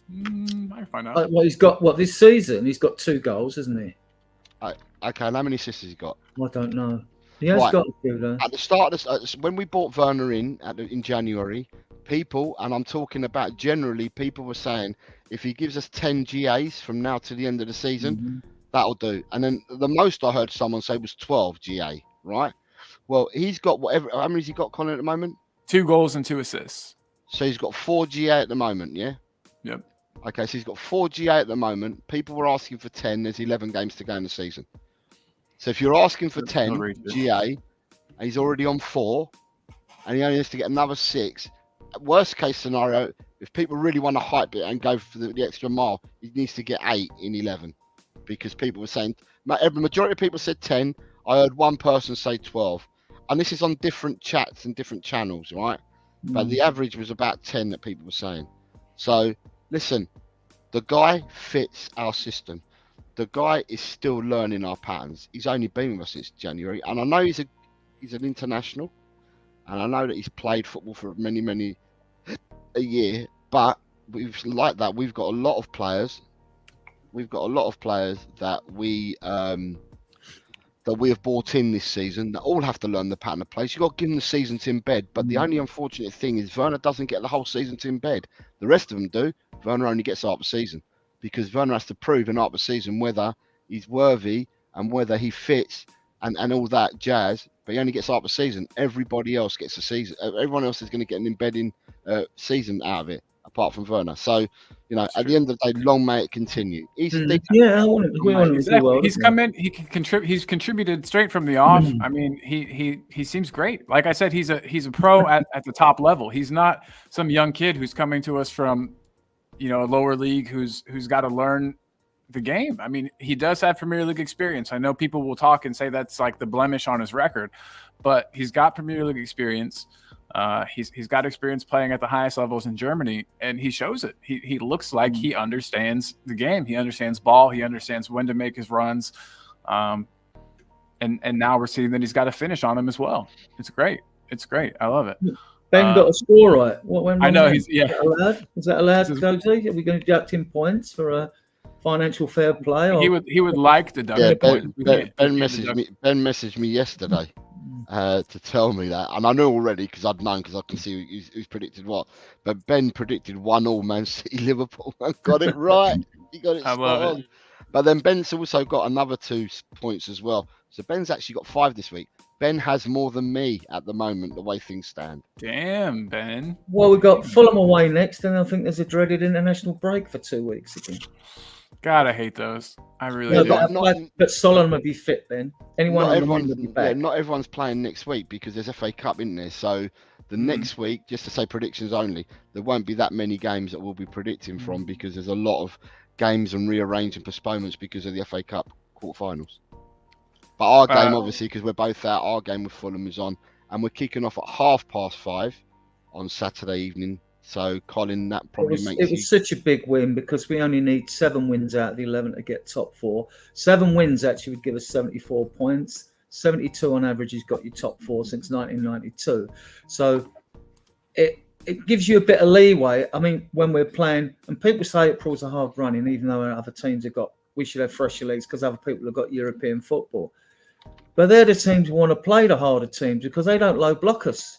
[SPEAKER 1] I find out.
[SPEAKER 2] Well, he's got this season. He's got 2 goals, hasn't he?
[SPEAKER 3] Okay, and how many assists has he got?
[SPEAKER 2] I don't know. He has got a few though.
[SPEAKER 3] At the start of when we bought Werner in January, people, and I'm talking about generally, people were saying if he gives us 10 GAs from now to the end of the season, that'll do. And then the most I heard someone say was 12 GA, right? Well, he's got whatever. How many has he got, Connor, at the moment?
[SPEAKER 1] 2 goals and 2 assists.
[SPEAKER 3] So he's got 4 GA at the moment, yeah?
[SPEAKER 1] Yep.
[SPEAKER 3] Okay, so he's got 4 GA at the moment. People were asking for 10. There's 11 games to go in the season. So if you're asking for 10 GA, and he's already on 4, and he only has to get another 6, worst case scenario, if people really want to hype it and go for the extra mile, he needs to get 8 in 11. Because people were saying, the majority of people said 10. I heard one person say 12. And this is on different chats and different channels, right? But the average was about 10 that people were saying. So, listen, the guy fits our system. The guy is still learning our patterns. He's only been with us since January. And I know he's an international. And I know that he's played football for many a year. But we've got a lot of players. We've got a lot of players that we have brought in this season that all have to learn the pattern of play. So you've got to give them the season to embed. But the only unfortunate thing is Werner doesn't get the whole season to embed. The rest of them do. Werner only gets half of the season because Werner has to prove in half of the season whether he's worthy and whether he fits and all that jazz. But he only gets half of the season. Everybody else gets a season. Everyone else is going to get an embedding season out of it, apart from Werner. So, at the end of the day, long may it continue. He's
[SPEAKER 2] I want him to do well.
[SPEAKER 1] He's come in. He can contribute. He's contributed straight from the off. I mean, he seems great. Like I said, he's a pro at the top level. He's not some young kid who's coming to us from, a lower league who's got to learn the game. I mean, he does have Premier League experience. I know people will talk and say that's like the blemish on his record, but he's got Premier League experience. He's got experience playing at the highest levels in Germany, and he shows it. He looks like he understands the game. He understands ball. He understands when to make his runs. And now we're seeing that he's got a finish on him as well. It's great. I love it.
[SPEAKER 2] Ben got a score right.
[SPEAKER 1] I know he's
[SPEAKER 2] Is that allowed, Dozy? Are we going to deduct him points for a financial fair play? Or?
[SPEAKER 1] He would like to deduct points.
[SPEAKER 3] Ben messaged me yesterday to tell me that, and I knew already because I'd known because I can see who's predicted what. But Ben predicted 1-1 Man City Liverpool and got it right. He got it spot on. But then Ben's also got another 2 points as well. So Ben's actually got 5 this week. Ben has more than me at the moment, the way things stand.
[SPEAKER 1] Damn, Ben.
[SPEAKER 2] Well, we've got Fulham away next, and I think there's a dreaded international break for 2 weeks again.
[SPEAKER 1] God, I hate those. I really do.
[SPEAKER 2] But Solomon would be fit then.
[SPEAKER 3] Not everyone's playing next week because there's FA Cup, isn't there? So The next week, just to say predictions only, there won't be that many games that we'll be predicting from because there's a lot of games and rearranging postponements because of the FA Cup quarterfinals. But our game, obviously, because we're both out, our game with Fulham is on, and we're kicking off at 5:30 on Saturday evening. So, Colin, that probably makes
[SPEAKER 2] it was such a big win because we only need 7 wins out of the 11 to get top 4. 7 wins actually would give us 74 points. 72 on average has got you top 4 since 1992. So it gives you a bit of leeway. I mean, when we're playing, and people say April's a hard running, even though other teams we should have fresher leagues because other people have got European football. But they're the teams who want to play the harder teams because they don't low block us.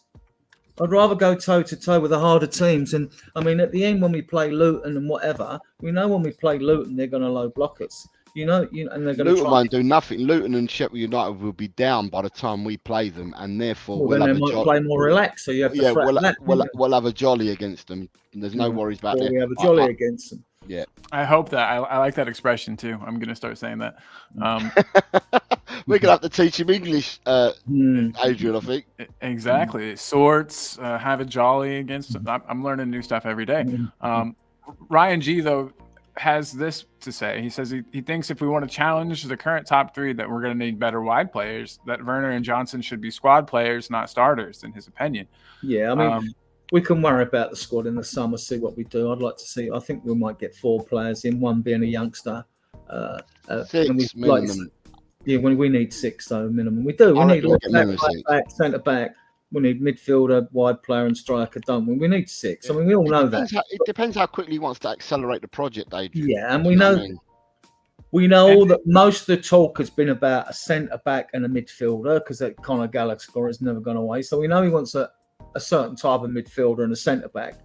[SPEAKER 2] I'd rather go toe to toe with the harder teams. And I mean, at the end, when we play Luton and whatever, we know when we play Luton, they're going to low block us. And they're going to
[SPEAKER 3] Luton won't do nothing. Luton and Sheffield United will be down by the time we play them, and therefore
[SPEAKER 2] we'll have play more relaxed. So you have to
[SPEAKER 3] we'll have a jolly against them. There's no worries about that.
[SPEAKER 2] We have a jolly against them.
[SPEAKER 3] Yeah,
[SPEAKER 1] I hope that. I like that expression too. I'm going to start saying that.
[SPEAKER 3] We're going to have to teach him English, Adrian, I think.
[SPEAKER 1] Exactly. Sorts, have a jolly against them. I'm learning new stuff every day. Ryan G, though, has this to say. He says he thinks if we want to challenge the current top 3 that we're going to need better wide players, that Werner and Johnson should be squad players, not starters, in his opinion.
[SPEAKER 2] Yeah, I mean, we can worry about the squad in the summer, see what we do. I'd like to see, I think we might get 4 players in, one being a youngster.
[SPEAKER 3] 6 minimum.
[SPEAKER 2] When we need 6 though minimum. We do. We need back, centre back. We need midfielder, wide player, and striker. Don't we? We need 6. I mean, we all know that.
[SPEAKER 3] It depends how quickly he wants to accelerate the project, Adrian.
[SPEAKER 2] Yeah, and we know that most of the talk has been about a centre back and a midfielder because that Conor Gallagher has never gone away. So we know he wants a certain type of midfielder and a centre back,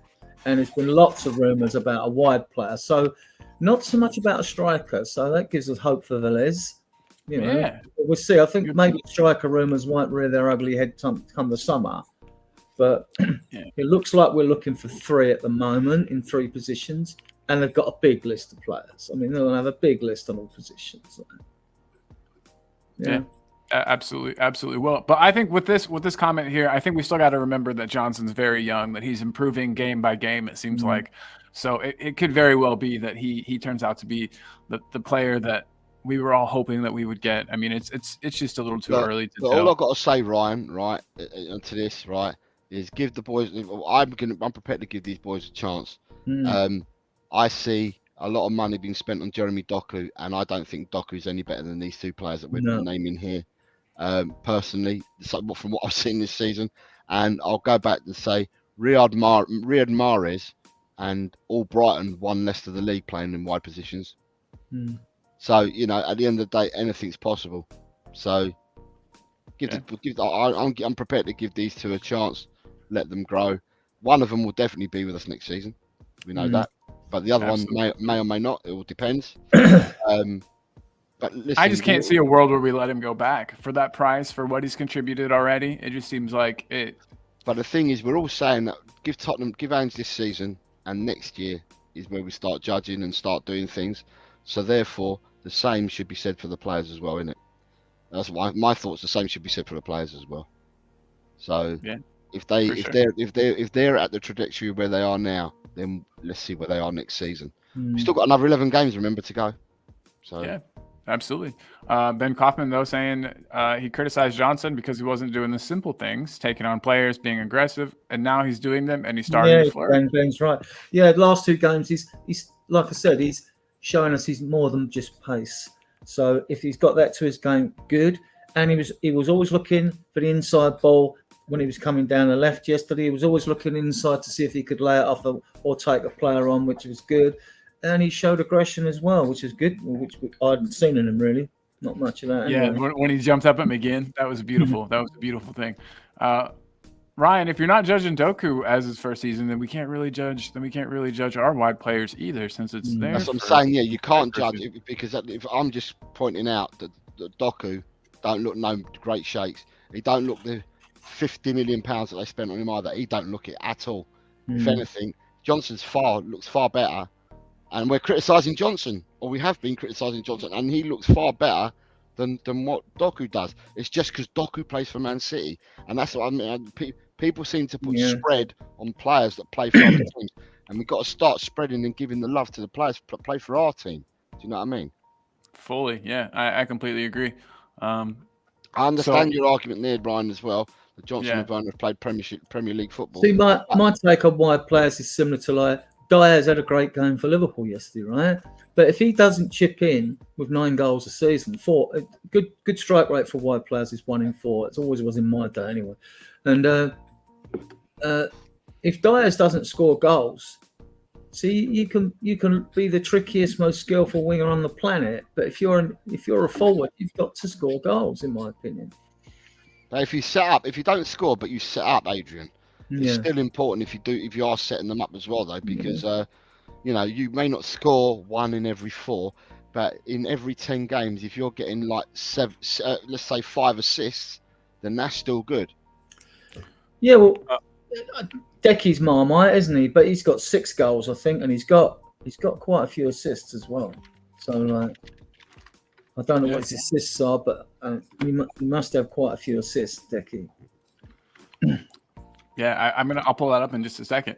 [SPEAKER 2] and there's been lots of rumours about a wide player. So not so much about a striker. So that gives us hope for Velez. We'll see. I think maybe striker rumours won't rear their ugly head come the summer, but it looks like we're looking for 3 at the moment in 3 positions, and they've got a big list of players. I mean, they'll have a big list on all positions.
[SPEAKER 1] Absolutely. Well, but I think with this comment here, I think we still got to remember that Johnson's very young, that he's improving game by game. It seems like, so it could very well be that he turns out to be the player that we were all hoping that we would get. I mean, it's just a little too early to tell.
[SPEAKER 3] All I've got to say, Ryan, right, to this, right, is give the boys. I'm prepared to give these boys a chance. I see a lot of money being spent on Jeremy Doku, and I don't think Doku is any better than these 2 players that we're naming here. Personally, from what I've seen this season, and I'll go back and say Riyad Mahrez and all Brighton won Leicester the league playing in wide positions. So, at the end of the day, anything's possible. So, I'm prepared to give these 2 a chance, let them grow. One of them will definitely be with us next season. We know that. But the other one may or may not. It all depends. But listen,
[SPEAKER 1] I just can't see a world where we let him go back for that price, for what he's contributed already. It just seems like it.
[SPEAKER 3] But the thing is, we're all saying that give Ange this season, and next year is where we start judging and start doing things. So therefore, the same should be said for the players as well, isn't it? That's my thoughts. The same should be said for the players as well. So if they're at the trajectory where they are now, then let's see where they are next season. We've still got another 11 games, remember, to go. So
[SPEAKER 1] yeah, absolutely. Ben Kaufman, though, saying he criticized Johnson because he wasn't doing the simple things, taking on players, being aggressive, and now he's doing them, and he's starting to flirt.
[SPEAKER 2] Ben's right. Yeah, the last 2 games, he's like I said, he's showing us he's more than just pace. So if he's got that to his game, good. And he was always looking for the inside ball when he was coming down the left yesterday. He was always looking inside to see if he could lay it off or take a player on, which was good. And he showed aggression as well, which is good, which I hadn't seen in him really. Not much of that. Anyway.
[SPEAKER 1] Yeah, when he jumped up at McGinn, that was beautiful. That was a beautiful thing. Ryan, if you're not judging Doku as his first season, then we can't really judge our wide players either, since it's there.
[SPEAKER 3] That's what I'm saying. Yeah, you can't judge it because if I'm just pointing out that Doku don't look no great shakes. He don't look the £50 million that they spent on him either. He don't look it at all. If anything, Johnson's looks far better, and we're criticising Johnson, or we have been criticising Johnson, and he looks far better than what Doku does. It's just because Doku plays for Man City, and that's what I mean. People seem to put spread on players that play for other teams, and we've got to start spreading and giving the love to the players that play for our team. Do you know what I mean?
[SPEAKER 1] Fully, yeah, I completely agree.
[SPEAKER 3] I understand your argument there, Brian, as well. That Johnson and Werner have played Premier League football.
[SPEAKER 2] See, my take on why players is similar to like Dyer's had a great game for Liverpool yesterday, right? But if he doesn't chip in with 9 goals a season, good strike rate for wide players is 1 in 4. It always was in my day anyway. And if Dyer's doesn't score goals, see, you can be the trickiest, most skillful winger on the planet, but if you're a forward, you've got to score goals, in my opinion.
[SPEAKER 3] But if you don't score, but you set up, Adrian, it's still important if you are setting them up as well, though, because you may not score 1 in every 4, but in every 10 games, if you're getting like 7, let's say 5 assists, then that's still good.
[SPEAKER 2] Yeah, well, Decky's Marmite, isn't he? But he's got 6 goals, I think, and he's got quite a few assists as well. So I don't know what his assists are, but he must have quite a few assists, Decky.
[SPEAKER 1] Yeah, I'll pull that up in just a second.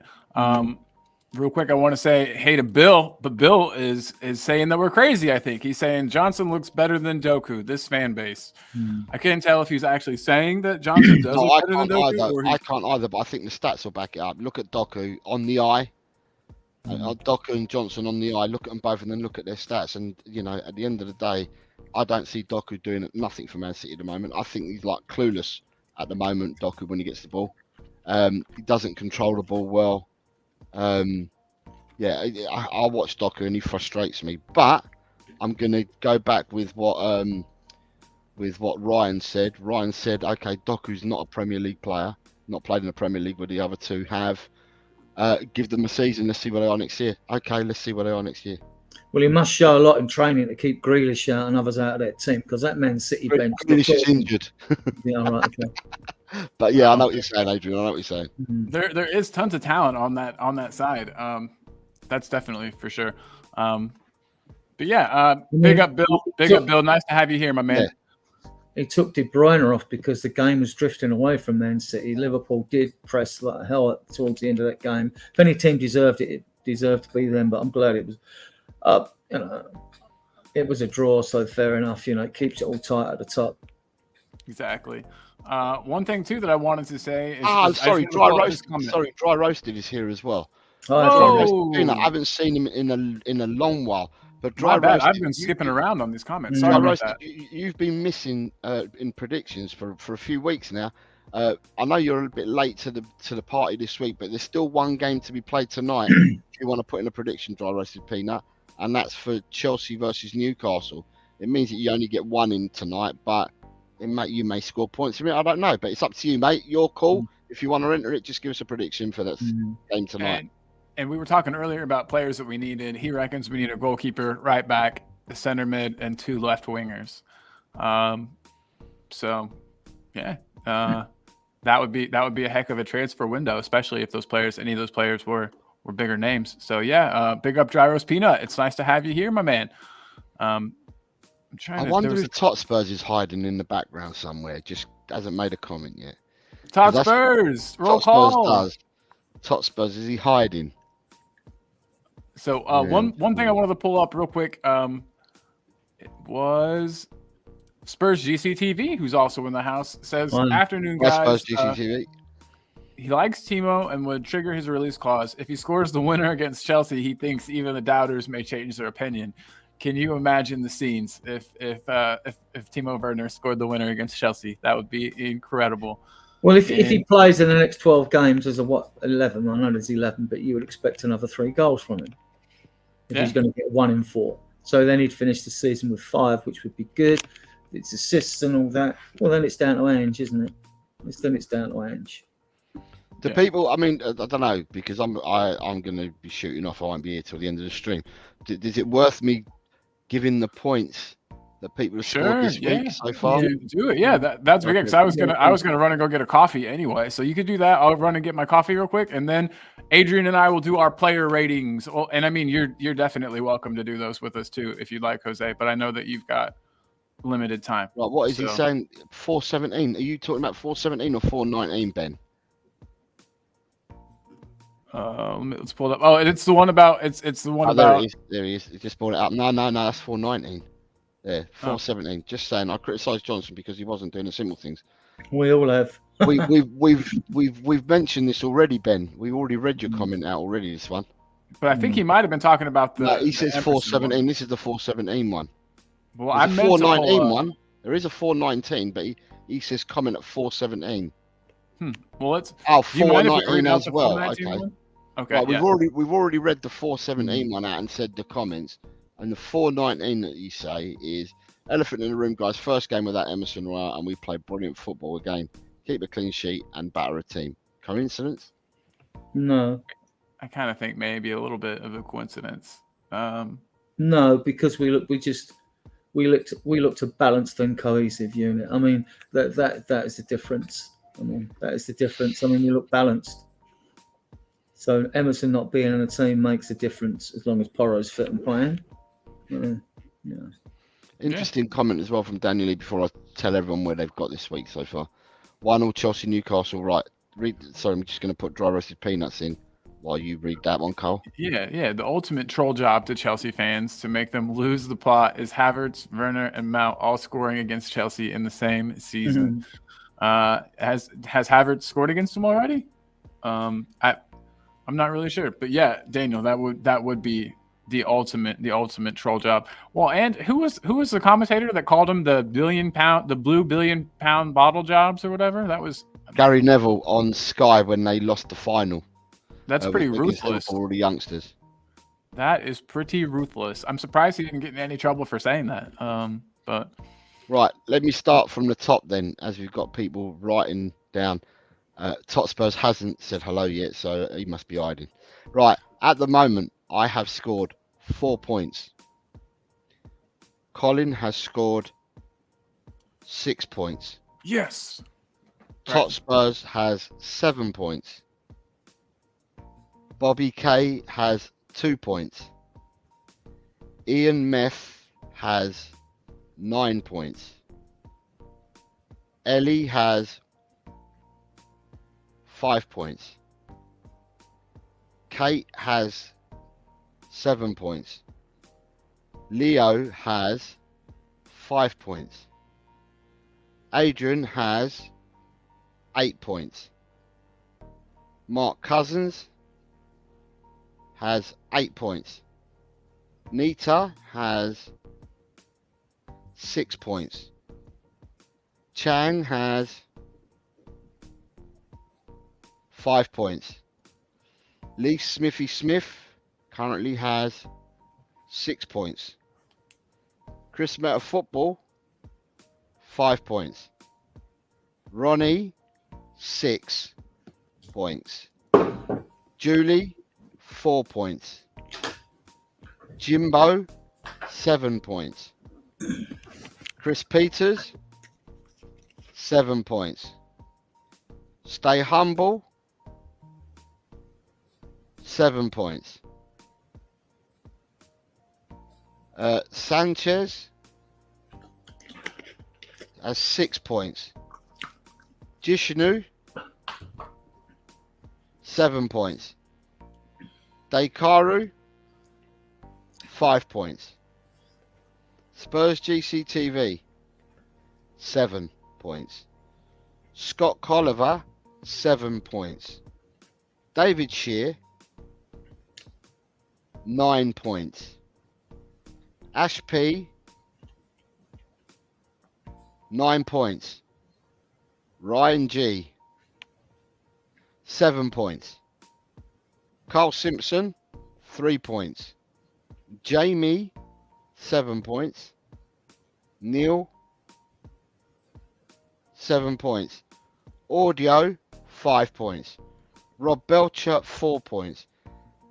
[SPEAKER 1] Real quick, I want to say hey to Bill, but Bill is saying that we're crazy. I think he's saying Johnson looks better than Doku. This fan base, I can't tell if he's actually saying that Johnson does look better than Doku.
[SPEAKER 3] I can't either, but I think the stats will back it up. Look at Doku on the eye, Doku and Johnson on the eye. Look at them both, and then look at their stats. And at the end of the day, I don't see Doku doing nothing for Man City at the moment. I think he's like clueless at the moment, Doku, when he gets the ball. He doesn't control the ball well. I watch Doku and he frustrates me. But I'm gonna go back with what Ryan said. Ryan said, okay, Doku's not a Premier League player, not played in the Premier League, but the other two have. Give them a season. Let's see where they are next year. Okay, let's see where they are next year.
[SPEAKER 2] Well, he must show a lot in training to keep Grealish out and others out of that team, because that Man City bench.
[SPEAKER 3] Grealish is injured.
[SPEAKER 2] Yeah, right. Okay.
[SPEAKER 3] But yeah, I know what you're saying, Adrian. I know what you're saying.
[SPEAKER 1] There is tons of talent on that side. That's definitely for sure. But yeah, big up Bill. Up Bill. Nice to have you here, my man.
[SPEAKER 2] Yeah. He took De Bruyne off because the game was drifting away from Man City. Liverpool did press like hell towards the end of that game. If any team deserved it, it deserved to be them. But I'm glad it was. It was a draw, so fair enough. It keeps it all tight at the top.
[SPEAKER 1] Exactly. One thing too that I wanted to say is
[SPEAKER 3] Dry Roasted is here as well. I haven't seen him in a long while. But Dry Roasted,
[SPEAKER 1] I've been skipping around on these comments. Sorry
[SPEAKER 3] Dry
[SPEAKER 1] about
[SPEAKER 3] Roasted,
[SPEAKER 1] that.
[SPEAKER 3] You've been missing in predictions for a few weeks now. I know you're a bit late to the party this week, but there's still one game to be played tonight. If you want to put in a prediction, Dry Roasted Peanut, and that's for Chelsea versus Newcastle. It means that you only get 1 in tonight, but you may score points from it. I don't know, but it's up to you, mate. Your call. If you want to enter it, just give us a prediction for that game tonight.
[SPEAKER 1] And we were talking earlier about players that we needed. He reckons we need a goalkeeper, right back, a center mid, and 2 left wingers. That would be a heck of a transfer window, especially if any of those players were bigger names. So yeah, big up Dry Roast Peanut. It's nice to have you here, my man.
[SPEAKER 3] I wonder if Totspurs is hiding in the background somewhere. Just hasn't made a comment yet.
[SPEAKER 1] Totspurs, roll call.
[SPEAKER 3] Totspurs, is he hiding?
[SPEAKER 1] So one thing I wanted to pull up real quick it was Spurs GCTV, who's also in the house, says, afternoon, guys.
[SPEAKER 3] Spurs GCTV.
[SPEAKER 1] He likes Timo and would trigger his release clause. If he scores the winner against Chelsea, he thinks even the doubters may change their opinion. Can you imagine the scenes if Timo Werner scored the winner against Chelsea? That would be incredible.
[SPEAKER 2] Well, if he plays in the next 12 games as 11, I know there's 11, but you would expect another 3 goals from him. If he's going to get 1 in 4. So then he'd finish the season with 5, which would be good. It's assists and all that. Well, then it's down to Ange, isn't it? Then it's down to Ange.
[SPEAKER 3] People, I mean, I don't know, because I'm going to be shooting off. I won't be here till the end of the stream. Is it worth me giving the points that people have scored this week so far?
[SPEAKER 1] Do it. Yeah, that's big. Because I was gonna run and go get a coffee anyway. So you could do that. I'll run and get my coffee real quick, and then Adrian and I will do our player ratings. Well, and I mean, you're definitely welcome to do those with us too if you'd like, Jose. But I know that you've got limited time.
[SPEAKER 3] Right, what is he saying? 417. Are you talking about 417 or 419, Ben?
[SPEAKER 1] Let's pull it up. Oh, it's the one about it's the one
[SPEAKER 3] There
[SPEAKER 1] about.
[SPEAKER 3] it is. There he is. He just brought it up. No, that's 419. There, 417. Just saying, I criticised Johnson because he wasn't doing the simple things.
[SPEAKER 2] We all have.
[SPEAKER 3] We've mentioned this already, Ben. We already read your comment out already. This one.
[SPEAKER 1] But I think he might have been talking about the.
[SPEAKER 3] No, he says
[SPEAKER 1] Emerson
[SPEAKER 3] 417.
[SPEAKER 1] one.
[SPEAKER 3] This is the 417 one.
[SPEAKER 1] Well, I
[SPEAKER 3] There's a
[SPEAKER 1] meant to
[SPEAKER 3] 419
[SPEAKER 1] pull,
[SPEAKER 3] one. There is a 419, but he says comment at 417.
[SPEAKER 1] Well, let's.
[SPEAKER 3] Oh,
[SPEAKER 1] Do you mind if we
[SPEAKER 3] 419
[SPEAKER 1] read out
[SPEAKER 3] as
[SPEAKER 1] the
[SPEAKER 3] well.
[SPEAKER 1] 419
[SPEAKER 3] Okay.
[SPEAKER 1] one? Okay.
[SPEAKER 3] Right,
[SPEAKER 1] Yeah.
[SPEAKER 3] we've already read the 417 one out and said the comments, and the 419 that you say is elephant in the room, guys. First game without Emerson Royal, and we played brilliant football again. Keep a clean sheet and batter a team. Coincidence?
[SPEAKER 2] No.
[SPEAKER 1] I kind of think maybe a little bit of a coincidence.
[SPEAKER 2] No, because we looked a balanced and cohesive unit. I mean, that is the difference. That is the difference. I mean, we look balanced. So Emerson not being in a team makes a difference as long as Porro's fit and playing. Yeah.
[SPEAKER 3] Interesting comment as well from Daniel Lee before I tell everyone where they've got this week so far. 1-1 Chelsea Newcastle. Right. Sorry, I'm just going to put dry roasted peanuts in while you read that one, Cole.
[SPEAKER 1] Yeah. The ultimate troll job to Chelsea fans to make them lose the plot is Havertz, Werner, and Mount all scoring against Chelsea in the same season. Has Havertz scored against them already? I'm not really sure, but yeah, Daniel, that would be the ultimate troll job. Well, and who was the commentator that called him the blue billion pound bottle jobs or whatever? That was
[SPEAKER 3] Gary Neville on Sky when they lost the final.
[SPEAKER 1] That's pretty ruthless.
[SPEAKER 3] For all the youngsters.
[SPEAKER 1] That is pretty ruthless. I'm surprised he didn't get in any trouble for saying that. But
[SPEAKER 3] right, let me start from the top then, as we've got people writing down. Totspurs hasn't said hello yet, so he must be hiding. Right, at the moment, I have scored 4 points. Colin has scored 6 points.
[SPEAKER 1] yes,
[SPEAKER 3] Totspurs has 7 points. Bobby K has 2 points. Ian Meth has 9 points. Ellie has 5 points. Kate has 7 points. Leo has 5 points. Adrian has 8 points. Mark Cousins has 8 points. Nita has 6 points. Chang has 5 points. Lee Smithy Smith currently has 6 points. Chris Meta Football 5 points. Ronnie 6 points. Julie 4 points. Jimbo 7 points. Chris Peters 7 points. Stay Humble 7 points. Sanchez has 6 points. Jishnu 7 points. Daikaru 5 points. Spurs GCTV 7 points. Scott Colliver 7 points. David Shear 9 points. Ash P 9 points. Ryan G 7 points. Carl Simpson 3 points. Jamie 7 points. Neil 7 points. Audio 5 points. Rob Belcher 4 points.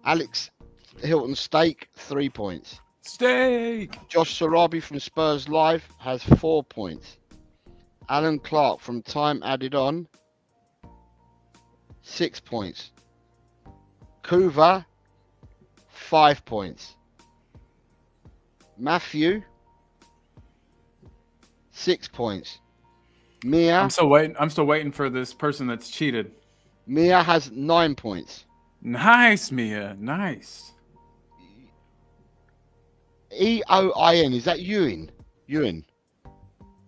[SPEAKER 3] Alex Hilton Steak 3 points.
[SPEAKER 1] steak.
[SPEAKER 3] Josh Sarabi from Spurs Live has 4 points. Alan Clark from Time Added On 6 points. Kuva 5 points. Matthew 6 points. Mia
[SPEAKER 1] I'm still waiting for this person that's cheated.
[SPEAKER 3] Mia has 9 points.
[SPEAKER 1] Nice, Mia. Nice.
[SPEAKER 3] Eoin. Is that Ewan? Ewan.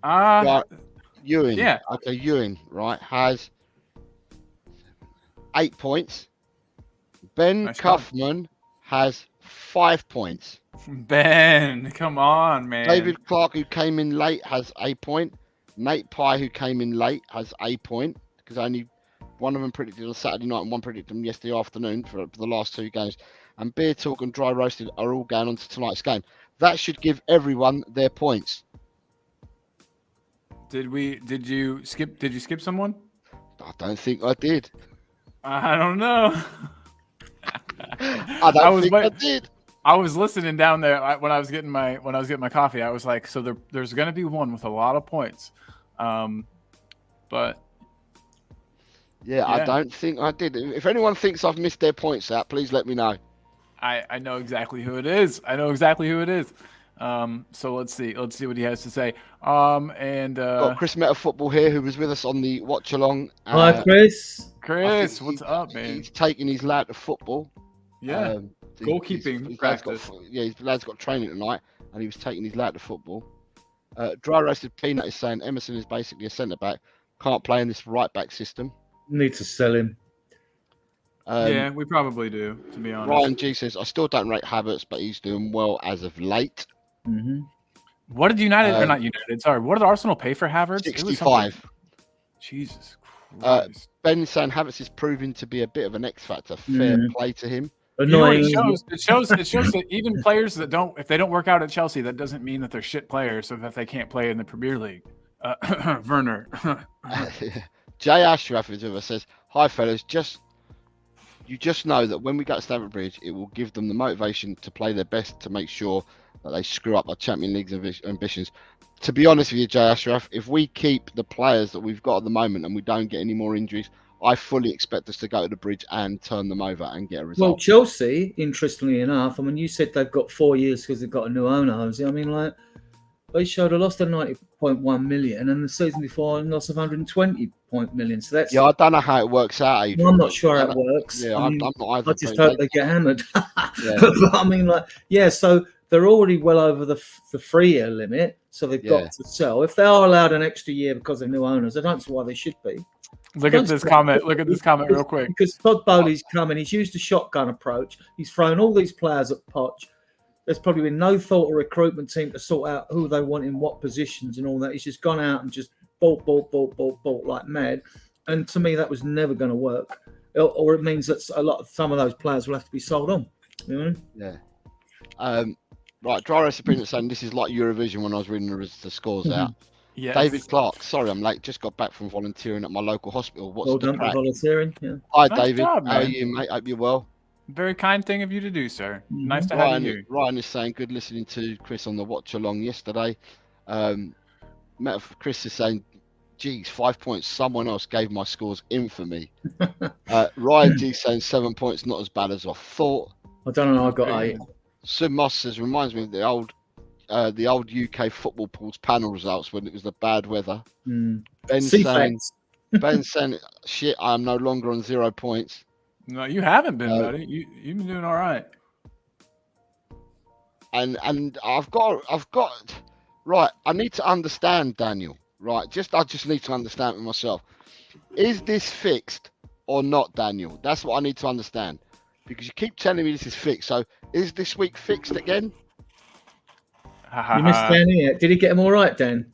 [SPEAKER 1] Uh,
[SPEAKER 3] Right. Ewan.
[SPEAKER 1] yeah.
[SPEAKER 3] Okay, Ewan. Right. Has 8 points. Ben
[SPEAKER 1] Nice job.
[SPEAKER 3] Kaufman has 5 points.
[SPEAKER 1] Ben, come on, man.
[SPEAKER 3] David Clark, who came in late, has a point. Nate Pye, who came in late, has a point because only one of them predicted on Saturday night and one predicted them yesterday afternoon for the last 2 games. And Beer Talk and Dry Roasted are all going on to tonight's game. That should give everyone their points.
[SPEAKER 1] Did you skip someone?
[SPEAKER 3] I don't think I did.
[SPEAKER 1] I don't know.
[SPEAKER 3] I don't think I did.
[SPEAKER 1] I was listening down there when I was getting my coffee. I was like, so there's going to be one with a lot of points, but
[SPEAKER 3] yeah, I don't think I did. If anyone thinks I've missed their points out, please let me know.
[SPEAKER 1] I know exactly who it is. So let's see what he has to say.
[SPEAKER 3] Got Chris Meta Football here, who was with us on the watch along.
[SPEAKER 2] Hi, Chris.
[SPEAKER 1] Chris, what's up, man?
[SPEAKER 3] He's taking his lad to football.
[SPEAKER 1] Yeah. Goalkeeping practice.
[SPEAKER 3] His lad's got training tonight, and he was taking his lad to football. Dry Roasted Peanut is saying Emerson is basically a centre back. Can't play in this right back system.
[SPEAKER 2] Need to sell him.
[SPEAKER 1] Yeah, we probably do, to be honest.
[SPEAKER 3] Ryan G says I still don't rate Havertz, but he's doing well as of late.
[SPEAKER 2] Mm-hmm.
[SPEAKER 1] What did United or not United? Sorry, what did Arsenal pay for Havertz?
[SPEAKER 3] 65.
[SPEAKER 1] Jesus Christ.
[SPEAKER 3] Ben saying Havertz is proving to be a bit of an X factor. Fair play to him.
[SPEAKER 2] Annoying.
[SPEAKER 1] You know, it shows that even players that if they don't work out at Chelsea, that doesn't mean that they're shit players, so that they can't play in the Premier League. Werner.
[SPEAKER 3] Jay Ashraf is with us, says, "Hi fellas, you just know that when we go to Stamford Bridge, it will give them the motivation to play their best to make sure that they screw up our Champions League ambitions." To be honest with you, Jay Ashraf, if we keep the players that we've got at the moment and we don't get any more injuries, I fully expect us to go to the Bridge and turn them over and get a result.
[SPEAKER 2] Well, Chelsea, interestingly enough, I mean, you said they've got 4 years because they've got a new owner, Jose. I mean, like, they showed a loss of 90.1 million, and the season before a loss of 120 million. So that's
[SPEAKER 3] I don't know how it works out. Adrian.
[SPEAKER 2] I'm not sure how it works.
[SPEAKER 3] Yeah, I'm not either.
[SPEAKER 2] I just hope they get hammered.
[SPEAKER 3] Yeah.
[SPEAKER 2] But I mean, like, yeah. So they're already well over the 3-year limit, so they've got to sell. If they are allowed an extra year because of new owners, I don't see why they should be.
[SPEAKER 1] Look at this comment real quick.
[SPEAKER 2] Because Todd Bowley's coming. He's used a shotgun approach. He's thrown all these players at Poch. There's probably been no thought or recruitment team to sort out who they want in what positions and all that. He's just gone out and just bought like mad. And to me, that was never going to work. Or it means that some of those players will have to be sold on. You know?
[SPEAKER 3] Yeah. Right, Dry Roasted saying this is like Eurovision when I was reading the scores out.
[SPEAKER 1] Yes.
[SPEAKER 3] David Clark, sorry I'm late. Just got back from volunteering at my local hospital. What's
[SPEAKER 2] well
[SPEAKER 3] the
[SPEAKER 2] done for
[SPEAKER 3] crack?
[SPEAKER 2] volunteering. Yeah.
[SPEAKER 3] Hi,
[SPEAKER 1] Nice
[SPEAKER 3] David.
[SPEAKER 1] job,
[SPEAKER 3] How are
[SPEAKER 1] man.
[SPEAKER 3] you, mate? Hope you're well.
[SPEAKER 1] Very kind thing of you to do, sir. Nice to have you here.
[SPEAKER 3] Ryan is saying good listening to Chris on the watch along yesterday. Chris is saying, geez, 5 points. Someone else gave my scores infamy. Ryan G saying 7 points, not as bad as I thought.
[SPEAKER 2] I don't know. I got 8.
[SPEAKER 3] Sid Moss says reminds me of the old UK football pools panel results when it was the bad weather. Ben saying, shit, I am no longer on 0 points.
[SPEAKER 1] No, you haven't been, buddy. You've been doing all right.
[SPEAKER 3] And I've got right. I need to understand, Daniel. Right, I just need to understand it myself. Is this fixed or not, Daniel? That's what I need to understand, because you keep telling me this is fixed. So is this week fixed again?
[SPEAKER 2] You missed Danny. Did he get him all right, Dan?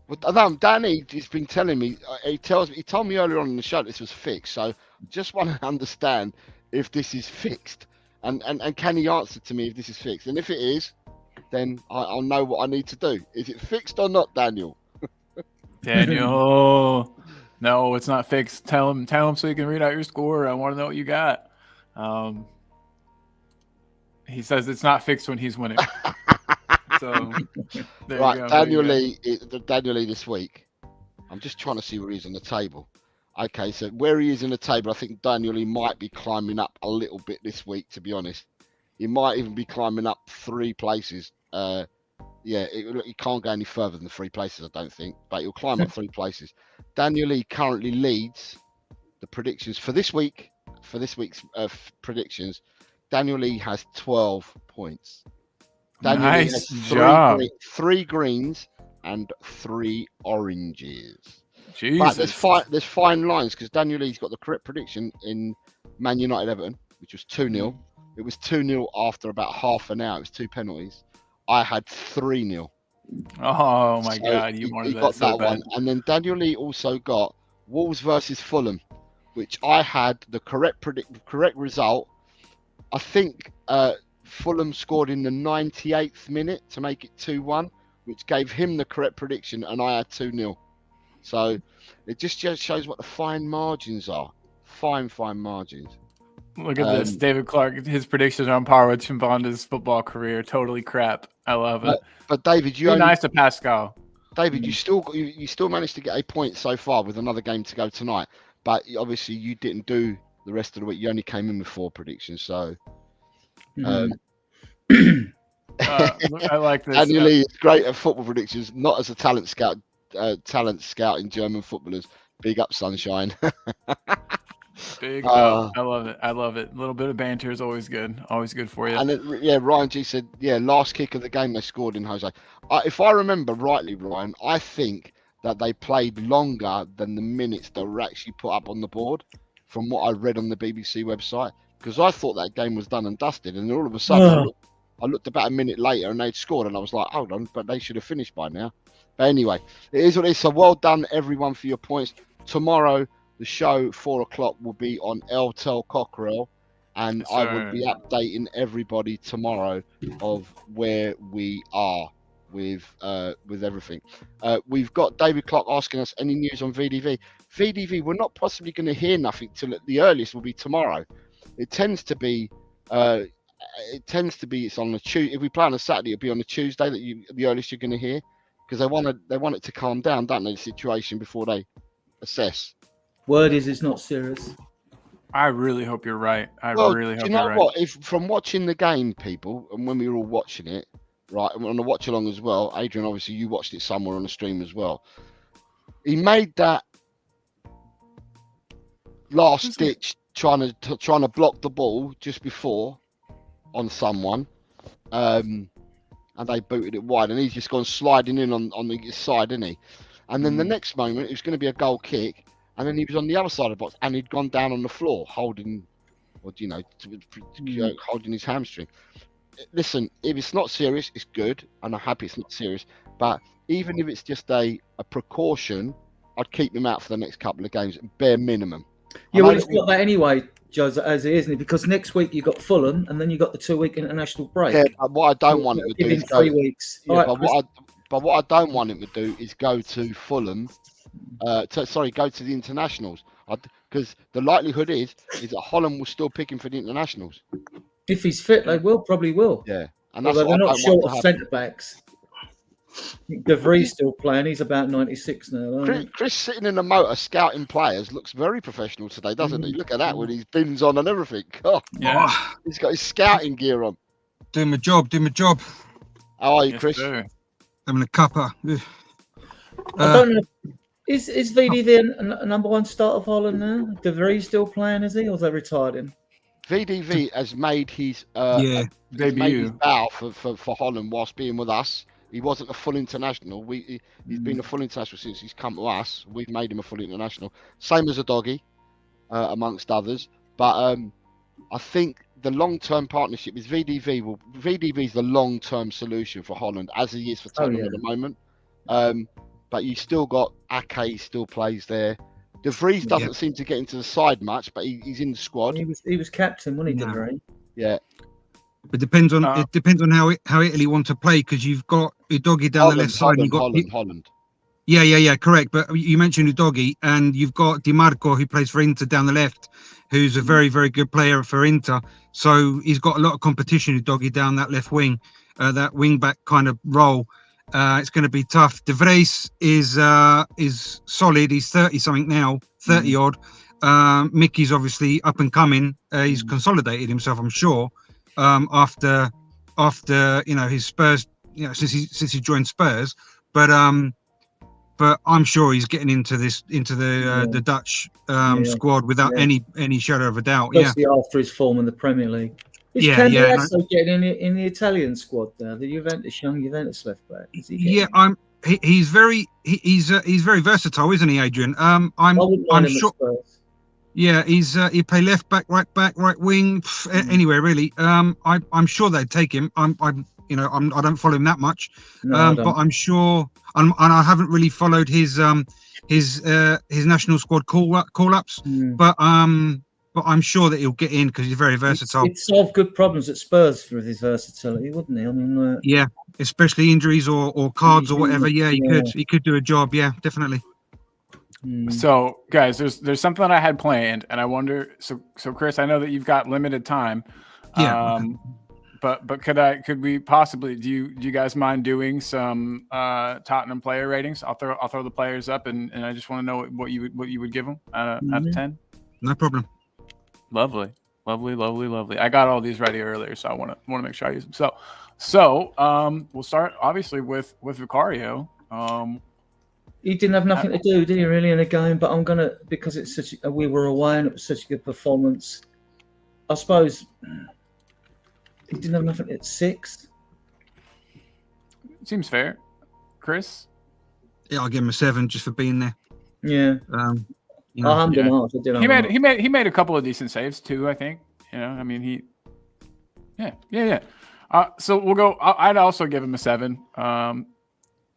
[SPEAKER 3] Well, Danny has been telling me. He told me earlier on in the show this was fixed. So just want to understand if this is fixed, and can he answer to me if this is fixed? And if it is, then I'll know what I need to do. Is it fixed or not, Daniel?
[SPEAKER 1] Daniel, no, it's not fixed. Tell him so you can read out your score. I want to know what you got. He says it's not fixed when he's winning. So there
[SPEAKER 3] right,
[SPEAKER 1] you go.
[SPEAKER 3] Daniel Lee this week. I'm just trying to see where he's on the table. Okay, so where he is in the table, I think Daniel Lee might be climbing up a little bit this week, to be honest. He might even be climbing up 3 places. He can't go any further than 3 places, I don't think, but he'll climb up 3 places. Daniel Lee currently leads the predictions for this week for this week's predictions, Daniel Lee has 12 points. Daniel Lee
[SPEAKER 1] Nice
[SPEAKER 3] has
[SPEAKER 1] job.
[SPEAKER 3] three greens and 3 oranges.
[SPEAKER 1] Jesus.
[SPEAKER 3] But there's fine lines because Daniel Lee's got the correct prediction in Man United Everton, which was 2-0. It was 2-0 after about half an hour. It was 2 penalties. I had 3-0.
[SPEAKER 1] Oh my God, you wanted
[SPEAKER 3] he
[SPEAKER 1] that
[SPEAKER 3] got
[SPEAKER 1] so
[SPEAKER 3] that
[SPEAKER 1] bad.
[SPEAKER 3] one. And then Daniel Lee also got Wolves versus Fulham, which I had the correct result. I think Fulham scored in the 98th minute to make it 2-1, which gave him the correct prediction, and I had 2-0. So it just shows what the fine margins are. Fine margins.
[SPEAKER 1] Look at this. David Clark, his predictions are on par with Chimbonda's football career. Totally crap. I love it.
[SPEAKER 3] But David,
[SPEAKER 1] Be nice to Pascal.
[SPEAKER 3] David, you still managed to get a point so far with another game to go tonight. But obviously you didn't do the rest of the week. You only came in with 4 predictions. So
[SPEAKER 1] I like this.
[SPEAKER 3] Daniel Lee is great at football predictions, not as a talent scout in German footballers. Big up, Sunshine.
[SPEAKER 1] Big up. I love it. A little bit of banter is always good. Always good for you.
[SPEAKER 3] And Ryan G said, last kick of the game they scored in Jose. If I remember rightly, Ryan, I think that they played longer than the minutes that were actually put up on the board from what I read on the BBC website, because I thought that game was done and dusted, and all of a sudden I looked about a minute later and they'd scored, and I was like, hold on, but they should have finished by now. But anyway, it is what it is. So well done, everyone, for your points. Tomorrow, the show, 4:00, will be on El Tel Cockerel, and
[SPEAKER 1] Yes,
[SPEAKER 3] I will be updating everybody tomorrow of where we are with everything. We've got David Clark asking us any news on VDV. VDV, we're not possibly going to hear nothing till at the earliest will be tomorrow. It tends to be it's on a Tuesday. If we play on a Saturday, it'll be on a Tuesday the earliest you're going to hear, because they want it to calm down, don't they, the situation before they assess.
[SPEAKER 2] Word is it's not serious.
[SPEAKER 1] I really hope you're right. I really hope you're right.
[SPEAKER 3] You know what? If from watching the game, people, and when we were all watching it, right, and on the watch along as well, Adrian, obviously you watched it somewhere on the stream as well. He made that last ditch trying to block the ball just before on someone, and they booted it wide, and he's just gone sliding in on the side, isn't he? And then the next moment it was going to be a goal kick, and then he was on the other side of the box, and he'd gone down on the floor holding his hamstring. Listen, if it's not serious, it's good, and I'm happy it's not serious. But even if it's just a precaution, I'd keep him out for the next couple of games, bare minimum.
[SPEAKER 2] Yeah, well, it's got that anyway, Joe, as it is, isn't it? Because next week you got Fulham, and then you got the 2-week international break.
[SPEAKER 3] Yeah, but what I don't want him to do is
[SPEAKER 2] 3 weeks.
[SPEAKER 3] Yeah, but what I don't want him to do is go to Fulham. Go to the internationals, because the likelihood is that Holland will still pick him for the internationals.
[SPEAKER 2] If he's fit, they probably will.
[SPEAKER 3] Yeah, and that's
[SPEAKER 2] they're not short of centre backs. De Vries still playing. He's about 96 now.
[SPEAKER 3] Chris sitting in the motor scouting players looks very professional today, doesn't he? Look at that with his bins on and everything. Oh,
[SPEAKER 1] yeah,
[SPEAKER 3] he's got his scouting gear on.
[SPEAKER 4] Doing my job.
[SPEAKER 3] How are you, Chris?
[SPEAKER 4] Having a cuppa.
[SPEAKER 2] I don't know. Is VDV a number 1 starter of Holland now? De Vries still playing, is he, or have they retired him?
[SPEAKER 3] VDV has made his
[SPEAKER 1] debut
[SPEAKER 3] bow for Holland whilst being with us. He wasn't a full international. He's been a full international since he's come to us. We've made him a full international. Same as a doggy, amongst others. But I think the long-term partnership is VDV. VDV is the long-term solution for Holland, as he is for Tottenham at the moment. But you still got Ake still plays there. De Vries doesn't seem to get into the side much, but he's in the squad.
[SPEAKER 2] He was captain, wasn't he, De Vries?
[SPEAKER 3] Yeah.
[SPEAKER 4] It depends on how Italy want to play, because you've got Udogie down the left side. And you've got
[SPEAKER 3] Holland.
[SPEAKER 4] Yeah, correct. But you mentioned Udogie, and you've got Di Marco, who plays for Inter down the left, who's a very, very good player for Inter. So he's got a lot of competition, Udogie, down that left wing, that wing back kind of role. It's going to be tough. De Vries is solid. He's 30 something now, 30 odd. Mickey's obviously up and coming. He's consolidated himself, I'm sure, after his Spurs, since he joined Spurs. But but I'm sure he's getting into the Dutch squad without any shadow of a doubt.
[SPEAKER 2] Especially after his form in the Premier League. Is Cambiasso getting in the Italian squad now? The young Juventus left back. Is he getting
[SPEAKER 4] he's very versatile, isn't he, Adrian? I'm sure. Yeah, he play left back, right wing, anywhere really. I'm sure they'd take him. I don't follow him that much, but I'm sure. And I haven't really followed his national squad call ups, but I'm sure that he'll get in because he's very versatile.
[SPEAKER 2] He'd solve good problems at Spurs with his versatility, wouldn't he? I mean,
[SPEAKER 4] especially injuries or cards or whatever. Yeah, he could do a job. Yeah, definitely.
[SPEAKER 1] So, guys, there's something that I had planned, and I wonder. So Chris, I know that you've got limited time.
[SPEAKER 4] Yeah.
[SPEAKER 1] But could we possibly? Do you guys mind doing some Tottenham player ratings? I'll throw the players up, and I just want to know what you would give them out of 10.
[SPEAKER 4] No problem.
[SPEAKER 1] Lovely. I got all these ready earlier, so I want to make sure I use them. So we'll start obviously with Vicario.
[SPEAKER 2] He didn't have nothing to do, did he, really, in the game? But I'm gonna, because it's we were away and it was such a good performance. I suppose he didn't have nothing at 6.
[SPEAKER 1] Seems fair, Chris.
[SPEAKER 4] Yeah, I'll give him a 7 just for being there.
[SPEAKER 2] Yeah.
[SPEAKER 1] He made a couple of decent saves too, I think. I mean Yeah. So we'll go. I'd also give him a 7.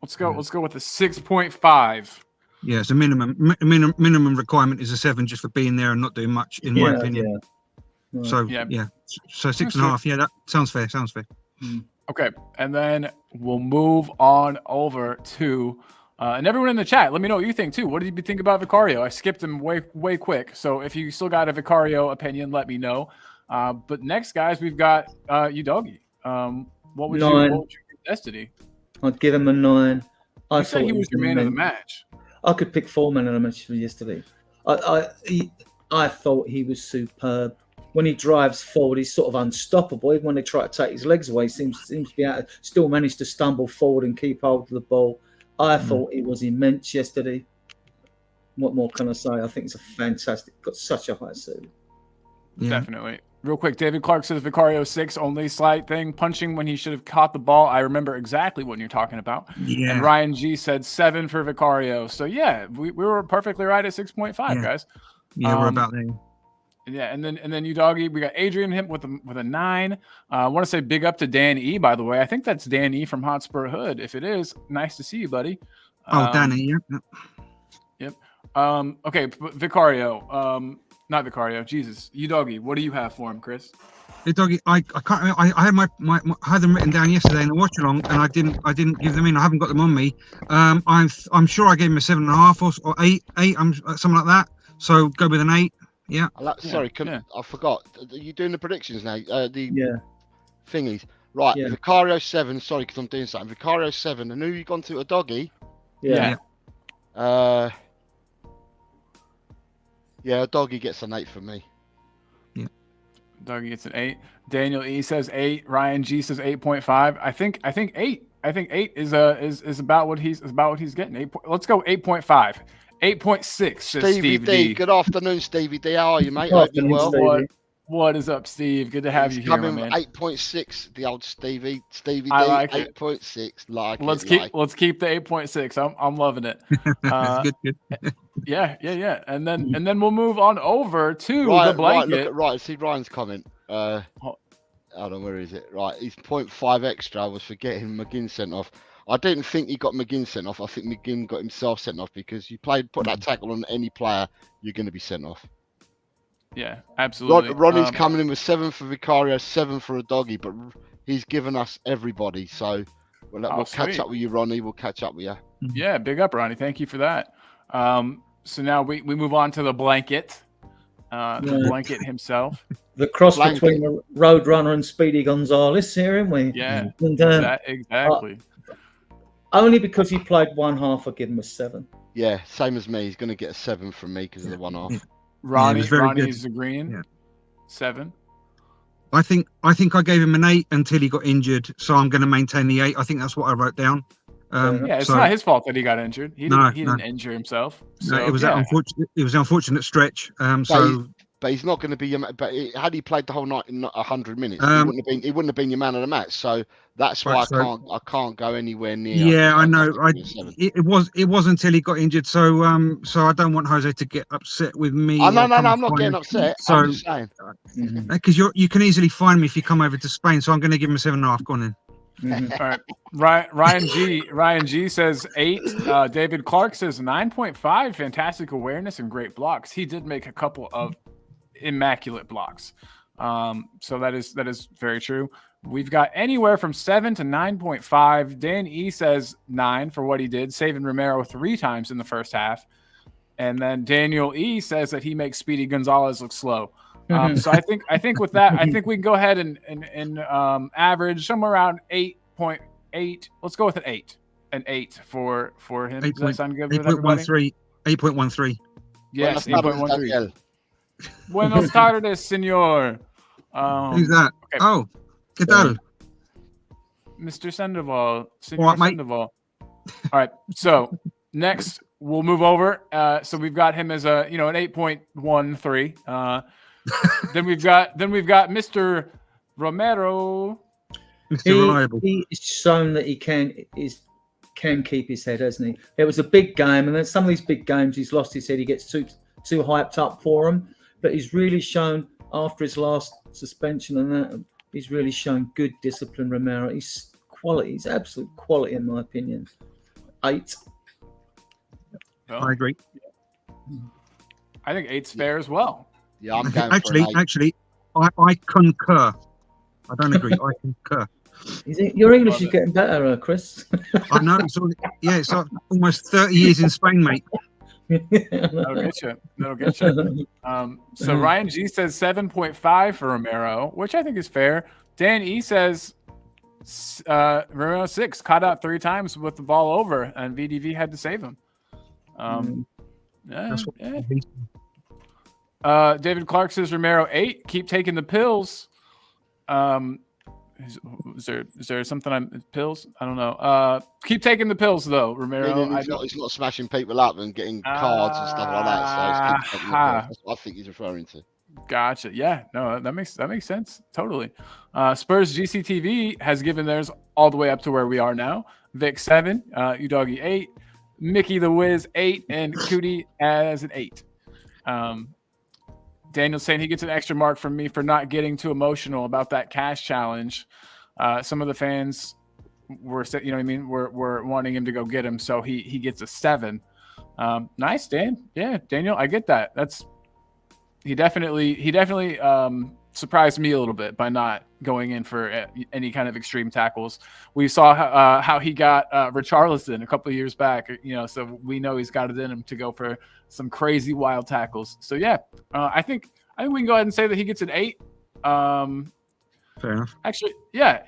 [SPEAKER 1] Let's go with a 6.5.
[SPEAKER 4] Yeah, it's a minimum requirement is a 7 just for being there and not doing much, in my opinion.
[SPEAKER 2] Yeah.
[SPEAKER 4] So so 6.5. Yeah, that sounds fair.
[SPEAKER 1] Okay, and then we'll move on over to and everyone in the chat. Let me know what you think too. What did you think about Vicario? I skipped him way quick. So if you still got a Vicario opinion, let me know. But next, guys, we've got you, Doggy. What would you give Destiny?
[SPEAKER 2] I'd give him a 9.
[SPEAKER 1] I thought he was your man of the match.
[SPEAKER 2] I could pick 4 men of the match for yesterday. I thought he was superb. When he drives forward, he's sort of unstoppable. Even when they try to take his legs away, he seems to be able to still manage to stumble forward and keep hold of the ball. I thought he was immense yesterday. What more can I say? I think it's got such a high ceiling.
[SPEAKER 4] Yeah.
[SPEAKER 1] Definitely. Real quick, David Clark says Vicario 6, only slight thing, punching when he should have caught the ball. I remember exactly what you're talking about.
[SPEAKER 4] Yeah.
[SPEAKER 1] And Ryan G said 7 for Vicario. So yeah, we were perfectly right at 6.5, guys.
[SPEAKER 4] Yeah, we're about there.
[SPEAKER 1] Yeah, and then you, Doggy, we got Adrian him with a 9. I want to say big up to Dan E, by the way. I think that's Dan E from Hotspur Hood. If it is, nice to see you, buddy.
[SPEAKER 4] Danny, yeah.
[SPEAKER 1] Yep. Okay, Vicario. Not Vicario. Jesus, you, Doggy. What do you have for him, Chris?
[SPEAKER 4] Hey, Doggy, I can't. I had I had them written down yesterday in the watch along, and I didn't give them in. I haven't got them on me. I'm sure I gave him a 7.5 or 8. Something like that. So go with an 8. Yeah.
[SPEAKER 3] Sorry, I forgot. Are you doing the predictions now? Thingies. Right.
[SPEAKER 2] Yeah.
[SPEAKER 3] Vicario 7. Sorry, because I'm doing something. Vicario 7. And who you gone to? A Doggy?
[SPEAKER 2] Yeah.
[SPEAKER 3] Yeah, a Doggy gets an 8 from me.
[SPEAKER 4] Yeah.
[SPEAKER 1] Doggy gets an 8. Daniel E says 8. Ryan G says 8.5. I think 8. I think 8 is about what he's getting. 8. Let's go 8.5. 8.6.
[SPEAKER 3] Stevie D. Good afternoon, Stevie D. How are you, mate?
[SPEAKER 2] Hope you're well.
[SPEAKER 1] What is up, Steve? Good to have you here, my man.
[SPEAKER 3] 8.6. The old Stevie D.
[SPEAKER 1] I like
[SPEAKER 3] 8.6.
[SPEAKER 1] Let's keep the 8.6. I'm loving it.
[SPEAKER 4] Good.
[SPEAKER 1] Yeah. And then we'll move on over to the blanket.
[SPEAKER 3] Right. See Ryan's comment. Hold on, where is it? Right, he's 0.5 extra. I was forgetting McGinn sent off. I didn't think he got McGinn sent off. I think McGinn got himself sent off because you put that tackle on any player, you're going to be sent off.
[SPEAKER 1] Yeah, absolutely.
[SPEAKER 3] Ronnie's coming in with 7 for Vicario, 7 for a Doggy, but he's given us everybody. So we'll catch up with you, Ronnie. We'll catch up with you.
[SPEAKER 1] Yeah, big up, Ronnie. Thank you for that. So now we move on to the blanket. The blanket himself.
[SPEAKER 2] The cross between the Roadrunner and Speedy Gonzalez here, aren't we?
[SPEAKER 1] Yeah,
[SPEAKER 2] and,
[SPEAKER 1] exactly.
[SPEAKER 2] Only because he played one half, I give him a 7.
[SPEAKER 3] Yeah, same as me. He's going to get a 7 from me because of the one half.
[SPEAKER 1] Ronnie's agreeing.
[SPEAKER 4] Yeah.
[SPEAKER 1] 7.
[SPEAKER 4] I think I gave him an 8 until he got injured, so I'm going to maintain the 8. I think that's what I wrote down.
[SPEAKER 1] Yeah, it's
[SPEAKER 4] so,
[SPEAKER 1] not his fault that he got injured. He
[SPEAKER 4] No,
[SPEAKER 1] didn't injure himself. So
[SPEAKER 4] no, it was an unfortunate stretch.
[SPEAKER 3] But he's not going to be your. But had he played the whole night in 100 minutes,
[SPEAKER 4] Um,
[SPEAKER 3] he wouldn't have been your man of the match. So that's why I can't go anywhere near.
[SPEAKER 4] Yeah, I know. It was until he got injured. So I don't want Jose to get upset with me.
[SPEAKER 3] No, I'm not getting upset.
[SPEAKER 4] So,
[SPEAKER 3] I'm just saying
[SPEAKER 4] because you can easily find me if you come over to Spain. So I'm going to give him a 7.5. Go on then.
[SPEAKER 1] All right. Ryan G says 8. David Clark says 9.5. Fantastic awareness and great blocks. He did make a couple of immaculate blocks. So that is very true. We've got anywhere from 7 to 9.5. Dan E says 9 for what he did, saving Romero 3 times in the first half. And then Daniel E says that he makes Speedy Gonzalez look slow. So I think with that, I think we can go ahead and average somewhere around 8.8. Let's go with an 8. An 8 for him. Does that sound good with everybody?
[SPEAKER 4] 8.13.
[SPEAKER 1] Yes, 8.13. Buenos tardes, señor.
[SPEAKER 4] Who's that? Okay. Oh, ¿qué tal?
[SPEAKER 1] Mr. Sandoval.
[SPEAKER 4] All right,
[SPEAKER 1] Sandoval. All right. So next we'll move over. So we've got him as an 8.13. Then we've got Mr. Romero.
[SPEAKER 4] Mr. Reliable.
[SPEAKER 2] He's shown that he can keep his head, hasn't he? It was a big game, and then some of these big games he's lost his head. He gets too hyped up for them. But he's really shown after his last suspension and that he's really shown good discipline. Romero, he's quality. He's absolute quality in my opinion. 8.
[SPEAKER 1] Well,
[SPEAKER 4] I agree.
[SPEAKER 1] I think 8's fair as well.
[SPEAKER 3] Yeah, I'm going
[SPEAKER 4] actually, I concur. I don't agree. I concur.
[SPEAKER 2] Your English is getting better, Chris.
[SPEAKER 4] I know. It's like almost 30 years in Spain, mate.
[SPEAKER 1] That'll get you. So Ryan G says 7.5 for Romero, which I think is fair. Dan E says Romero 6, caught out 3 times with the ball over, and VDV had to save him. David Clark says Romero 8, keep taking the pills. Is there something on pills? I don't know. Keep taking the pills though, Romero.
[SPEAKER 3] He's not smashing people up and getting cards and stuff like that. So that's what I think he's referring to.
[SPEAKER 1] Gotcha. Yeah, no, that makes sense. Totally. Spurs GCTV has given theirs all the way up to where we are now. Vic 7, Udoggy 8, Mickey the Wiz 8, and Cootie as an 8. Daniel's saying he gets an extra mark from me for not getting too emotional about that cash challenge. Some of the fans were, were wanting him to go get him, so he gets a 7. Nice, Dan. Yeah, Daniel, I get that. He definitely surprised me a little bit by not going in for any kind of extreme tackles. We saw how he got Richarlison a couple of years back, so we know he's got it in him to go for some crazy wild tackles. So yeah, I think we can go ahead and say that he gets an 8.
[SPEAKER 4] Fair enough.
[SPEAKER 1] Actually, yeah,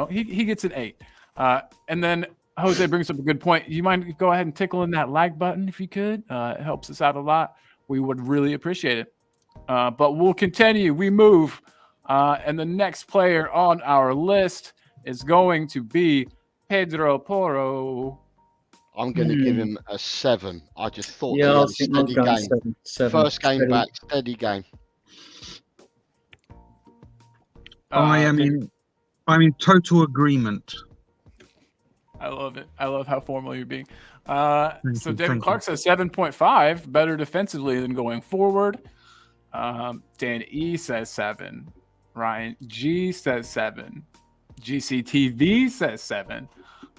[SPEAKER 1] he gets an 8. And then Jose brings up a good point. You mind go ahead and tickle in that like button if you could? It helps us out a lot. We would really appreciate it. But we'll continue. We move. And the next player on our list is going to be Pedro Porro.
[SPEAKER 3] I'm going to give him a 7. I just thought
[SPEAKER 2] he had
[SPEAKER 3] a steady game.
[SPEAKER 2] 7.
[SPEAKER 3] First game back, steady game.
[SPEAKER 4] I'm in total agreement.
[SPEAKER 1] I love it. I love how formal you're being. So David Clark says 7.5, better defensively than going forward. Dan E says 7. Ryan G says 7. GCTV says 7.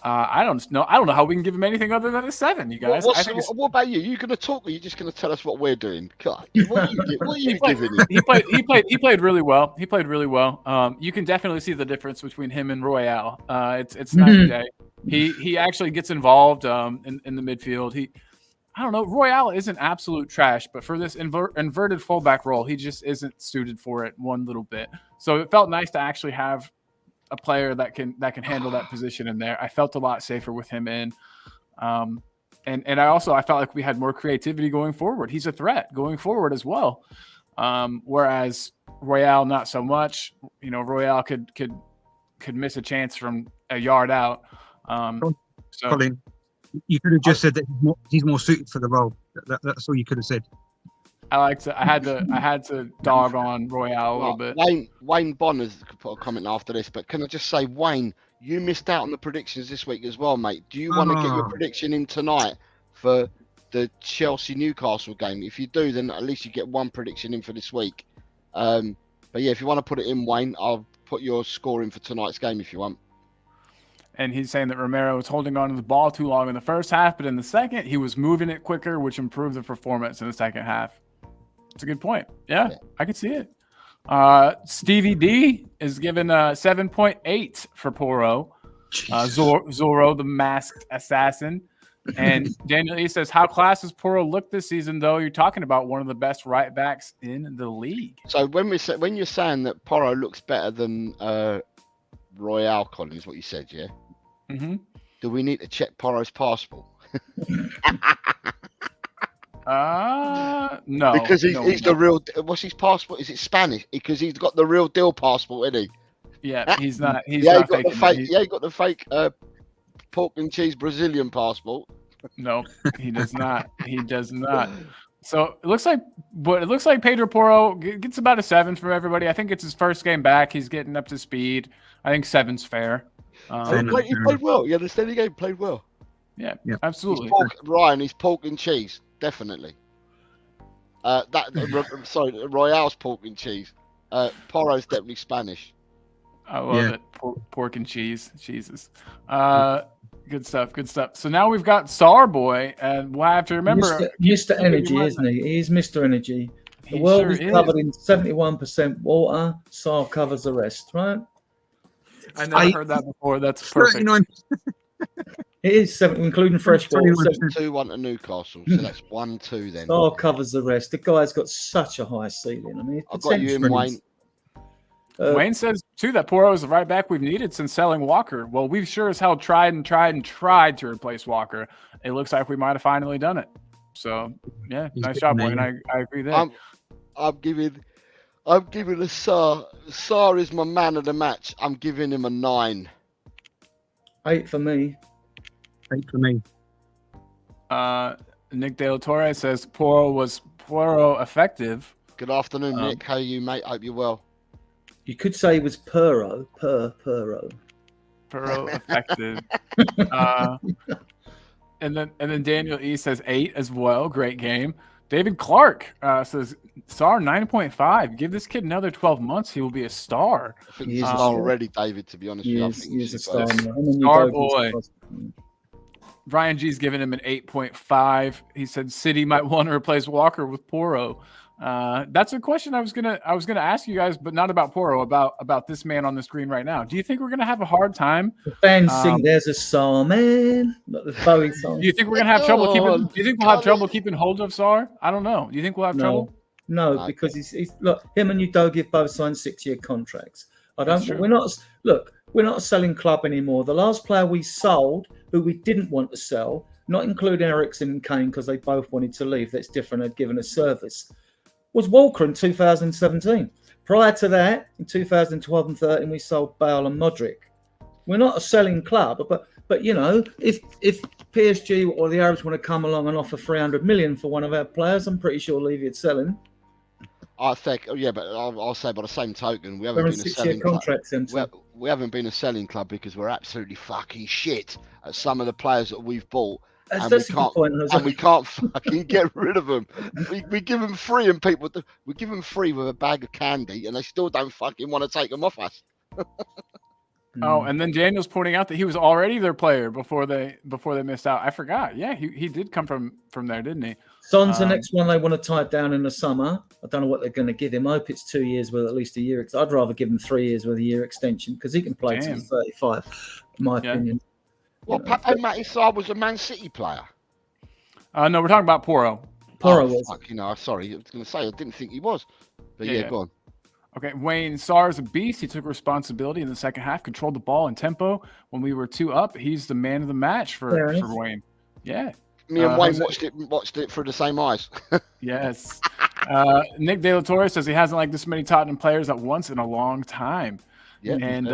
[SPEAKER 1] I don't know how we can give him anything other than a 7, you guys.
[SPEAKER 3] What about you? Are you going to talk, or are you just going to tell us what we're doing? God, what are you giving him?
[SPEAKER 1] He played really well. You can definitely see the difference between him and Royale. It's night and day. He actually gets involved in the midfield. I don't know. Royale isn't absolute trash, but for this inverted fullback role, he just isn't suited for it one little bit. So it felt nice to actually have a player that can handle that position in there. I felt a lot safer with him in. And I felt like we had more creativity going forward. He's a threat going forward as well. Whereas Royale, not so much. Royale could miss a chance from a yard out. So,
[SPEAKER 4] Colin, you could have just said that he's more suited for the role. That's all you could have said.
[SPEAKER 1] I had to dog on Royale a little bit.
[SPEAKER 3] Wayne Bonners could put a comment after this, but can I just say, Wayne, you missed out on the predictions this week as well, mate. Do you want to get your prediction in tonight for the Chelsea Newcastle game? If you do, then at least you get one prediction in for this week. But yeah, if you want to put it in, Wayne, I'll put your score in for tonight's game if you want.
[SPEAKER 1] And he's saying that Romero was holding on to the ball too long in the first half, but in the second, he was moving it quicker, which improved the performance in the second half. It's a good point. Yeah, I can see it. Stevie D is given 7.8 for Porro. Zorro, the masked assassin. And Daniel E says, how class has Porro looked this season, though? You're talking about one of the best right backs in the league.
[SPEAKER 3] So when you're saying that Porro looks better than Royale, Colin, is what you said, yeah?
[SPEAKER 1] Mm-hmm.
[SPEAKER 3] Do we need to check Porro's passport?
[SPEAKER 1] No.
[SPEAKER 3] Because he's the real. What's his passport? Is it Spanish? Because he's got the real deal passport, isn't he?
[SPEAKER 1] Yeah, he's not. He's
[SPEAKER 3] yeah,
[SPEAKER 1] not
[SPEAKER 3] he got the fake.
[SPEAKER 1] it.
[SPEAKER 3] Yeah, he got the fake pork and cheese Brazilian passport.
[SPEAKER 1] No, he does not. He does not. So it looks like Pedro Porro gets about a 7 from everybody. I think it's his first game back. He's getting up to speed. I think 7's fair.
[SPEAKER 3] He played well. Yeah, the steady game played well.
[SPEAKER 1] Yeah, absolutely.
[SPEAKER 3] He's pork and cheese, definitely. Royale's pork and cheese. Porro's definitely Spanish.
[SPEAKER 1] I love it. Pork and cheese. Jesus. Good stuff. Good stuff. So now we've got Sarboy, and we'll have to remember
[SPEAKER 2] Mr. Energy, isn't he? He's Mr. Energy. The world is covered in 71% water. Sar covers the rest, right?
[SPEAKER 1] I never heard that before. That's perfect.
[SPEAKER 4] 39.
[SPEAKER 2] It is 7, including fresh water.
[SPEAKER 3] 2-1 to Newcastle, so that's 1-2 then.
[SPEAKER 2] Sar covers the rest. The guy's got such a high ceiling. I mean,
[SPEAKER 3] I've got you in, Wayne.
[SPEAKER 1] Wayne says, too, that Porro is the right back we've needed since selling Walker. Well, we've sure as hell tried to replace Walker. It looks like we might have finally done it. So, yeah, nice job, Wayne. I agree there.
[SPEAKER 3] I'm giving a Sar. Sar is my man of the match. I'm giving him a 9.
[SPEAKER 2] 8 for me.
[SPEAKER 4] 8 for me.
[SPEAKER 1] Nick De La Torre says Porro effective.
[SPEAKER 3] Good afternoon, Nick. How are you, mate? Hope you're well.
[SPEAKER 2] You could say it was Purro. Purro
[SPEAKER 1] effective. And then Daniel E says 8 as well. Great game. David Clark says Sar 9.5. Give this kid another 12 months, he will be a star.
[SPEAKER 3] I think he's a star already, David. To be honest with you, I think
[SPEAKER 2] he's a star.
[SPEAKER 1] Star boy. Ryan G's giving him an 8.5. He said City might want to replace Walker with Porro. That's a question I was gonna ask you guys, but not about Porro, about this man on the screen right now. Do you think we're gonna have a hard time?
[SPEAKER 2] The fans sing "There's a Sar Man," not the Bowie song.
[SPEAKER 1] Do you think we're gonna have trouble keeping? Do you think we'll have trouble keeping hold of Sar? I don't know. Do you think we'll have trouble?
[SPEAKER 2] No, because he's look. Him and Udogie have both signed 6-year contracts. We're not a selling club anymore. The last player we sold, who we didn't want to sell, not including Ericsson and Kane, because they both wanted to leave. That's different. Had given a service. Was Walker in 2017. Prior to that, in 2012 and 13, we sold Bale and Modric. We're not a selling club, but you know, if PSG or the Arabs want to come along and offer 300 million for one of our players, I'm pretty sure Levy'd sell him.
[SPEAKER 3] I think, but I'll say by the same token, we haven't been a selling club. We haven't been a selling club because we're absolutely fucking shit at some of the players that we've bought. And we can't fucking get rid of them. We give them free, and we give them free with a bag of candy, and they still don't fucking want to take them off us.
[SPEAKER 1] Oh, and then Daniel's pointing out that he was already their player before they missed out. I forgot. Yeah, he did come from there, didn't he?
[SPEAKER 2] Son's the next one they want to tie down in the summer. I don't know what they're going to give him. I hope it's 2 years with at least a year. I'd rather give him 3 years with a year extension because he can play till he's 35, in my opinion.
[SPEAKER 3] Well, Pape Matar Sarr was a Man City player.
[SPEAKER 1] No, we're talking about Porro.
[SPEAKER 2] Porro was.
[SPEAKER 3] Fuck, sorry. I was going to say, I didn't think he was. But yeah, go on.
[SPEAKER 1] Okay, Wayne Sarr is a beast. He took responsibility in the second half, controlled the ball and tempo. When we were 2 up, he's the man of the match for Wayne. Yeah.
[SPEAKER 3] Me and Wayne watched it through the same eyes.
[SPEAKER 1] Yes. Nick De La Torre says he hasn't liked this many Tottenham players at once in a long time. Yeah. And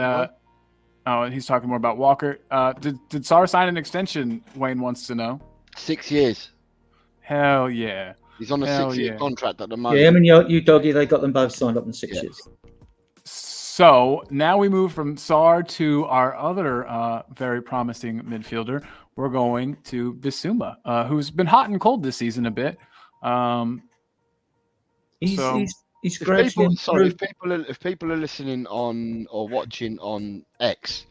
[SPEAKER 1] Oh, he's talking more about Walker. Did Sarr sign an extension? Wayne wants to know.
[SPEAKER 3] 6 years.
[SPEAKER 1] Hell yeah.
[SPEAKER 3] He's on a
[SPEAKER 1] Hell
[SPEAKER 3] 6-year
[SPEAKER 1] yeah.
[SPEAKER 3] contract at the
[SPEAKER 2] Yeah,
[SPEAKER 3] moment.
[SPEAKER 2] him and you doggy, they got them both signed up in 6 years.
[SPEAKER 1] So now we move from Sarr to our other very promising midfielder. We're going to Bissouma, who's been hot and cold this season a bit.
[SPEAKER 2] He's
[SPEAKER 3] If
[SPEAKER 2] gradually
[SPEAKER 3] if people are listening on or watching on X,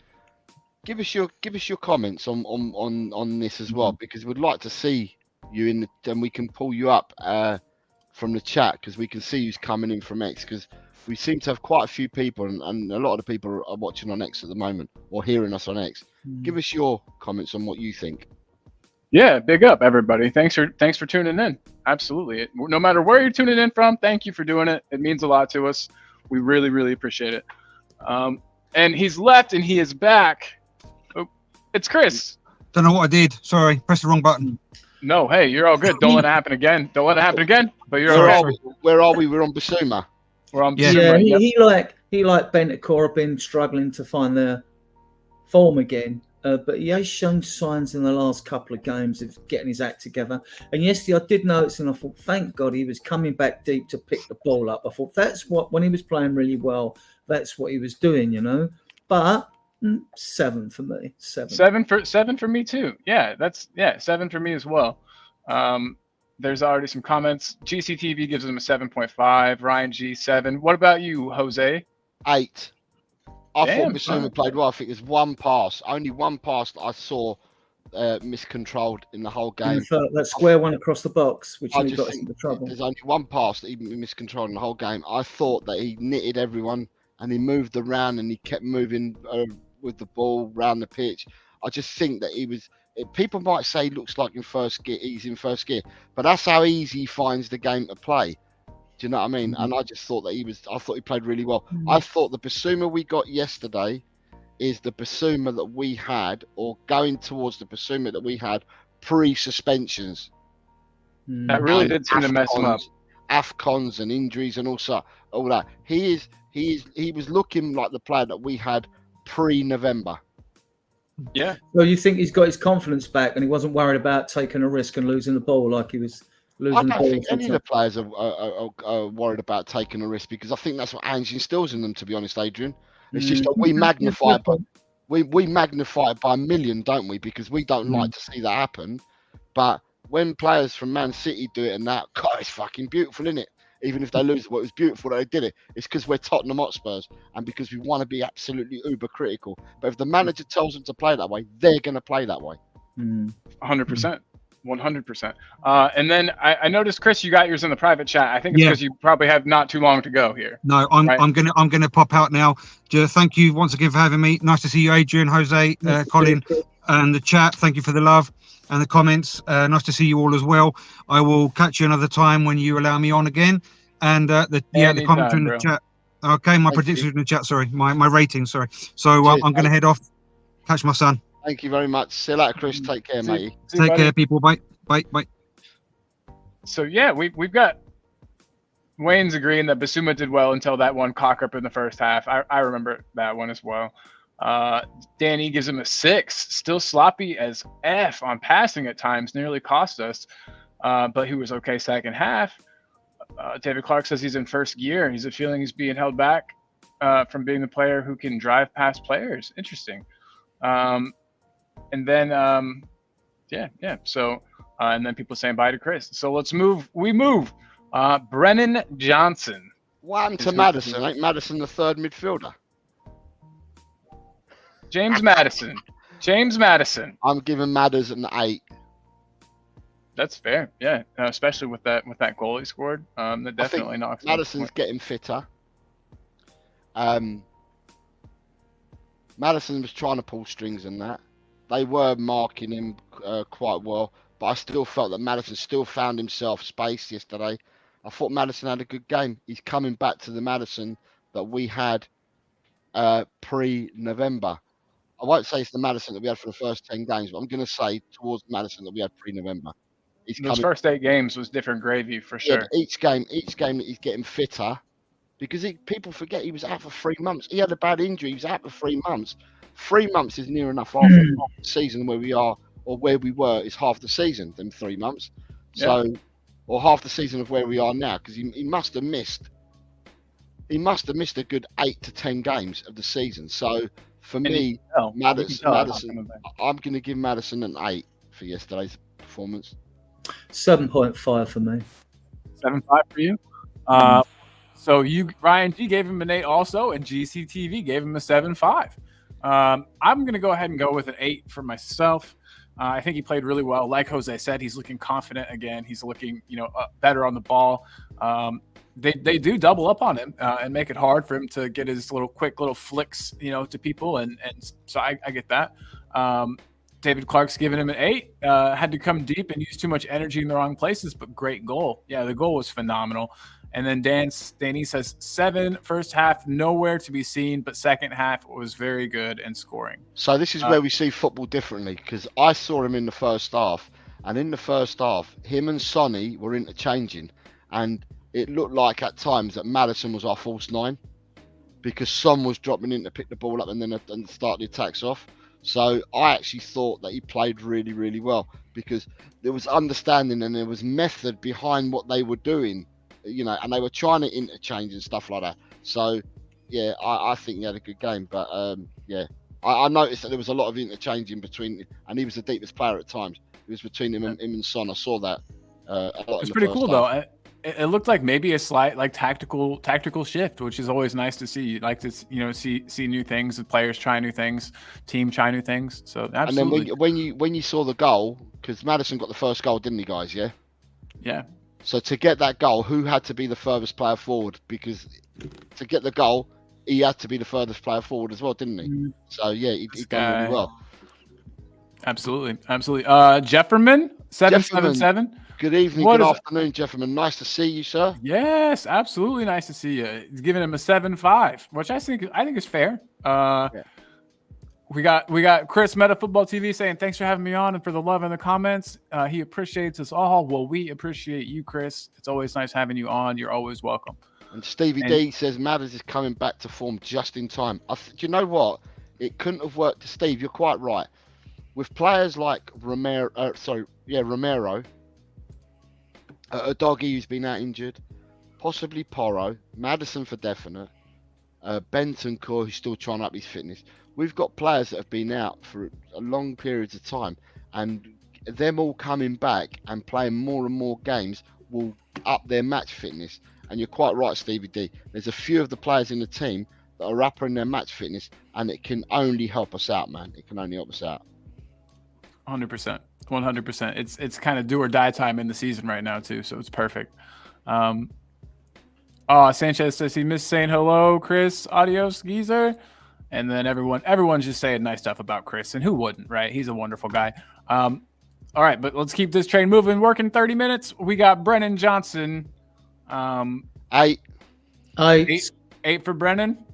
[SPEAKER 3] give us your comments on this as well, because we'd like to see you in and we can pull you up from the chat, because we can see who's coming in from X, because we seem to have quite a few people and a lot of the people are watching on X at the moment or hearing us on X. Give us your comments on what you think.
[SPEAKER 1] Yeah, big up everybody. Thanks for tuning in. Absolutely. No matter where you're tuning in from, thank you for doing it. It means a lot to us. We really, really appreciate it. And he's left and he is back. Oh, it's Chris.
[SPEAKER 4] Don't know what I did. Sorry, pressed the wrong button.
[SPEAKER 1] No, hey, you're all good. Don't let it happen again. Don't let it happen again. But you're
[SPEAKER 3] Where
[SPEAKER 1] okay.
[SPEAKER 3] Where are we? We're on Bissouma.
[SPEAKER 1] We're on
[SPEAKER 4] Yeah.
[SPEAKER 1] Bissouma.
[SPEAKER 2] Yeah,
[SPEAKER 1] Yep.
[SPEAKER 2] he like Bentancur have been struggling to find their form again. But he has shown signs in the last couple of games of getting his act together. And yesterday I did notice, and I thought, thank God he was coming back deep to pick the ball up. I thought that's what, when he was playing really well, that's what he was doing, you know. But 7 for me. 7
[SPEAKER 1] for me too. Yeah, 7 for me as well. There's already some comments. GCTV gives him a 7.5. Ryan G 7. What about you, Jose?
[SPEAKER 3] 8. I
[SPEAKER 1] Damn,
[SPEAKER 3] thought Bissouma played well. I think there's one pass, only one pass that I saw miscontrolled in the whole game.
[SPEAKER 2] That square one across the box, which
[SPEAKER 3] I
[SPEAKER 2] got
[SPEAKER 3] just
[SPEAKER 2] us
[SPEAKER 3] think
[SPEAKER 2] into trouble.
[SPEAKER 3] there's only one pass that he miscontrolled in the whole game. I thought that he knitted everyone and he moved around and he kept moving with the ball around the pitch. I just think that he was. People might say he looks like he's in first gear, but that's how easy he finds the game to play. Do you know what I mean? And I just thought that I thought he played really well. I thought the Bissouma we got yesterday is the Bissouma that we had, or going towards the Bissouma that we had pre-suspensions.
[SPEAKER 1] That really did seem to mess him up.
[SPEAKER 3] AFCONs and injuries and all that. He was looking like the player that we had pre-November.
[SPEAKER 1] Yeah.
[SPEAKER 2] So you think he's got his confidence back and he wasn't worried about taking a risk and losing the ball like he was losing the
[SPEAKER 3] I
[SPEAKER 2] ball?
[SPEAKER 3] don't think any of the players are worried about taking a risk, because I think that's what Ange instills in them, to be honest, Adrian. It's just that we magnify we magnify it by a million, don't we? Because we don't like to see that happen. But when players from Man City do it and that, God, it's fucking beautiful, isn't it? Even if they lose, well, it was beautiful that they did it. It's because we're Tottenham Hotspurs and because we want to be absolutely uber critical. But if the manager tells them to play that way, they're going to play that way.
[SPEAKER 1] 100%. 100%. And then I noticed, Chris, you got yours in the private chat. I think it's because you probably have not too long to go here.
[SPEAKER 4] No, I'm gonna pop out now. Thank you once again for having me. Nice to see you, Adrian, Jose, Colin, and the chat. Thank you for the love and the comments. Nice to see you all as well. I will catch you another time when you allow me on again. And the commentary in the chat. Okay, my prediction in the chat. Sorry, my rating. Sorry. So I'm gonna head off. Catch my son.
[SPEAKER 3] Thank you very much. See you later, Chris. Take care, mate.
[SPEAKER 4] Take care, people. Bye. Bye.
[SPEAKER 1] So yeah, we've got Wayne's agreeing that Bissouma did well until that one cock up in the first half. I remember that one as well. Danny gives him a 6. Still sloppy as F on passing at times, nearly cost us. But he was okay second half. David Clark says he's in first gear. He's feeling he's being held back from being the player who can drive past players. Interesting. And then So and then people saying bye to Chris. So let's move. We move. Brennan Johnson.
[SPEAKER 3] What happened to Maddison? Ain't Maddison the third midfielder?
[SPEAKER 1] James Maddison.
[SPEAKER 3] I'm giving Maddison an 8.
[SPEAKER 1] That's fair. Yeah, especially with that goal he scored. That definitely knocks.
[SPEAKER 3] Maddison's getting fitter. Maddison was trying to pull strings in that. They were marking him quite well, but I still felt that Maddison still found himself space yesterday. I thought Maddison had a good game. He's coming back to the Maddison that we had pre-November. I won't say it's the Maddison that we had for the first 10 games, but I'm going to say towards Maddison that we had pre-November.
[SPEAKER 1] Those first 8 games was different gravy for sure.
[SPEAKER 3] Yeah, each game that he's getting fitter, because people forget he was out for 3 months. He had a bad injury. He was out for 3 months. 3 months is near enough half the season where we are, or where we were is half the season. Them 3 months, so or half the season of where we are now, because he must have missed. He must have missed a good 8 to 10 games of the season. So for me, Madison, I'm going to give Madison an 8 for yesterday's performance.
[SPEAKER 2] 7.5 for me.
[SPEAKER 1] 7.5 for you. So Ryan G gave him an 8 also, and GCTV gave him a 7.5. I'm going to go ahead and go with an 8 for myself. I think he played really well. Like Jose said, he's looking confident again. He's looking, better on the ball. They do double up on him and make it hard for him to get his quick little flicks, to people. And so I get that. David Clark's giving him an 8. Had to come deep and use too much energy in the wrong places, but great goal. Yeah, the goal was phenomenal. And then Danny says 7. First half, nowhere to be seen, but second half was very good and scoring.
[SPEAKER 3] So this is where we see football differently, because I saw him in the first half, and in the first half, him and Sonny were interchanging, and it looked like at times that Madison was our false 9, because Son was dropping in to pick the ball up and start the attacks off. So I actually thought that he played really, really well, because there was understanding and there was method behind what they were doing. And they were trying to interchange and stuff like that. So, yeah, I think he had a good game. But, I noticed that there was a lot of interchanging between, and he was the deepest player at times. It was between him and Son. I saw that a lot.
[SPEAKER 1] It's pretty cool, though. It looked like maybe a slight tactical shift, which is always nice to see. You like to see new things, the players try new things, team try new things. So absolutely.
[SPEAKER 3] And then when you saw the goal, because Madison got the first goal, didn't he, guys? Yeah.
[SPEAKER 1] Yeah.
[SPEAKER 3] So to get that goal, who had to be the furthest player forward? Because to get the goal, he had to be the furthest player forward as well, didn't he? So yeah, he done really well.
[SPEAKER 1] Absolutely. Jefferman 777.
[SPEAKER 3] Good evening, good afternoon, Jefferman. Nice to see you, sir.
[SPEAKER 1] Yes, absolutely nice to see you. He's giving him a 7.5, which I think is fair. We got Chris Meta Football TV saying thanks for having me on and for the love in the comments. He appreciates us all. Well, we appreciate you, Chris. It's always nice having you on. You're always welcome.
[SPEAKER 3] And Stevie D says Madders is coming back to form just in time. Do you know what? It couldn't have worked to Steve. You're quite right. With players like Romero, a doggy who's been out injured, possibly Porro, Madison for definite, Benton Core who's still trying up his fitness. We've got players that have been out for a long periods of time, and them all coming back and playing more and more games will up their match fitness. And you're quite right, Stevie D. There's a few of the players in the team that are upping their match fitness, and it can only help us out, man. It can only help us out.
[SPEAKER 1] 100%. 100%. It's kind of do or die time in the season right now too, so it's perfect. Sanchez says he missed saying hello, Chris. Adios, geezer. And then everyone's just saying nice stuff about Chris, and who wouldn't, right? He's a wonderful guy. All right, but let's keep this train moving. Working 30 minutes. We got Brennan Johnson.
[SPEAKER 3] 8
[SPEAKER 1] for Brennan.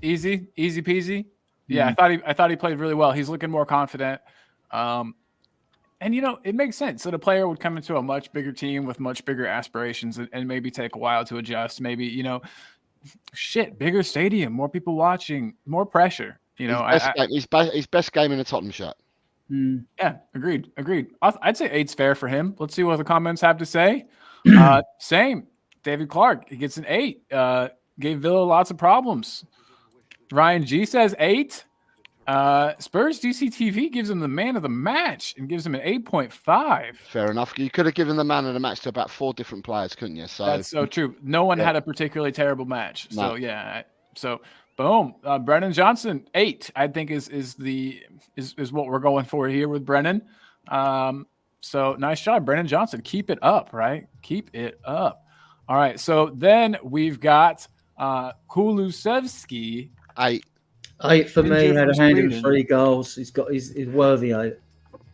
[SPEAKER 1] Easy peasy. Yeah, I thought he played really well. He's looking more confident. And it makes sense that a player would come into a much bigger team with much bigger aspirations and maybe take a while to adjust. Maybe, bigger stadium, more people watching, more pressure.
[SPEAKER 3] His best game in the Tottenham shirt.
[SPEAKER 1] Yeah, agreed. I'd say 8's fair for him. Let's see what the comments have to say. Same. David Clark, he gets an 8. Gave Villa lots of problems. Ryan G says 8. Spurs GCTV gives him the man of the match and gives him an 8.5.
[SPEAKER 3] Fair enough. You could have given the man of the match to about 4 different players, couldn't you? So
[SPEAKER 1] that's so true. No one had a particularly terrible match. So yeah. So boom. Brennan Johnson 8. I think is what we're going for here with Brennan. So nice job, Brennan Johnson. Keep it up, right? Keep it up. All right. So then we've got Kulusevski.
[SPEAKER 3] 8.
[SPEAKER 2] 8 for me. Had a hand in 3 goals. He's worthy 8.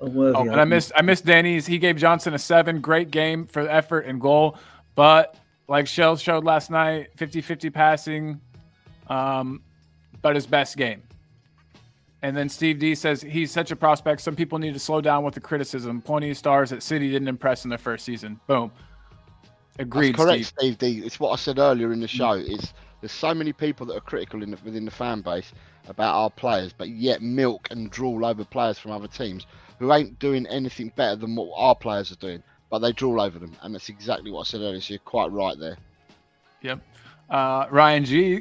[SPEAKER 1] But I missed Danny's. He gave Johnson a 7. Great game for effort and goal. But like Shell showed last night, 50-50 passing. But his best game. And then Steve D says he's such a prospect. Some people need to slow down with the criticism. Plenty of stars at City didn't impress in their first season. Boom. Agreed,
[SPEAKER 3] That's correct,
[SPEAKER 1] Steve.
[SPEAKER 3] Steve D. It's what I said earlier in the show. There's so many people that are critical within the fan base about our players, but yet milk and drool over players from other teams who ain't doing anything better than what our players are doing, but they drool over them, and that's exactly what I said earlier. So you're quite right there.
[SPEAKER 1] Yep. Ryan G,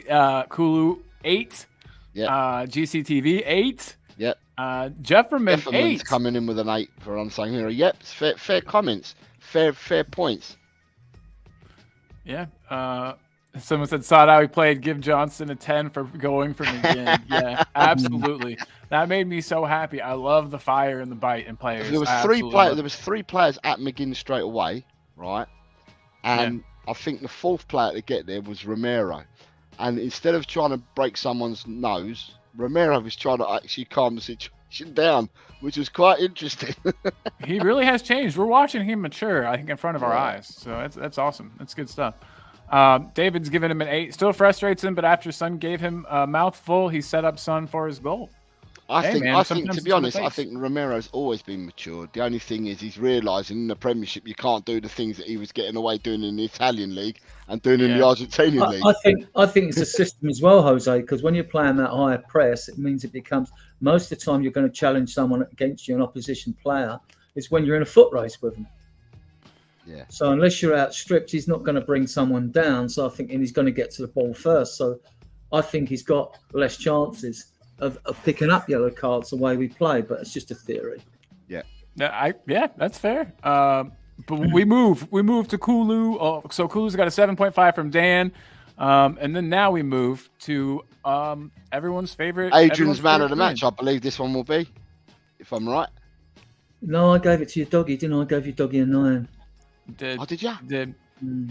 [SPEAKER 1] Kulu 8.
[SPEAKER 3] Yep.
[SPEAKER 1] GCTV 8.
[SPEAKER 3] Yep.
[SPEAKER 1] Jefferman
[SPEAKER 3] Jefferman's
[SPEAKER 1] 8.
[SPEAKER 3] coming in with an 8 for Unsung Hero. Yep. Fair comments. Fair points.
[SPEAKER 1] Yeah. Someone said Sadawi played. Give Johnson a 10 for going from again. Yeah, absolutely. That made me so happy. I love the fire and the bite in players.
[SPEAKER 3] There was three players at McGinn straight away, right? And I think the fourth player to get there was Romero. And instead of trying to break someone's nose, Romero was trying to actually calm the situation down, which was quite interesting.
[SPEAKER 1] He really has changed. We're watching him mature, I think, in front of our eyes. So that's awesome. That's good stuff. David's given him an 8. Still frustrates him, but after Son gave him a mouthful, he set up Son for his goal.
[SPEAKER 3] I think, to be honest, I think Romero's always been matured. The only thing is he's realising in the Premiership you can't do the things that he was getting away doing in the Italian league and doing in the Argentinian league.
[SPEAKER 2] I think it's a system as well, Jose, because when you're playing that higher press, it means it becomes, most of the time you're going to challenge someone against you, an opposition player, is when you're in a foot race with them.
[SPEAKER 3] Yeah.
[SPEAKER 2] So unless you're outstripped, he's not going to bring someone down. So I think, and he's going to get to the ball first. So I think he's got less chances of picking up yellow cards the way we play. But it's just a theory.
[SPEAKER 3] Yeah.
[SPEAKER 1] That's fair. But we move to Kulu. So Kulu's got a 7.5 from Dan. And then now we move to everyone's favorite.
[SPEAKER 3] Adrian's man of the match, I believe this one will be, if I'm right.
[SPEAKER 2] No, I gave it to your doggy, didn't I? I gave your doggy a 9.
[SPEAKER 3] Did you?
[SPEAKER 1] Did.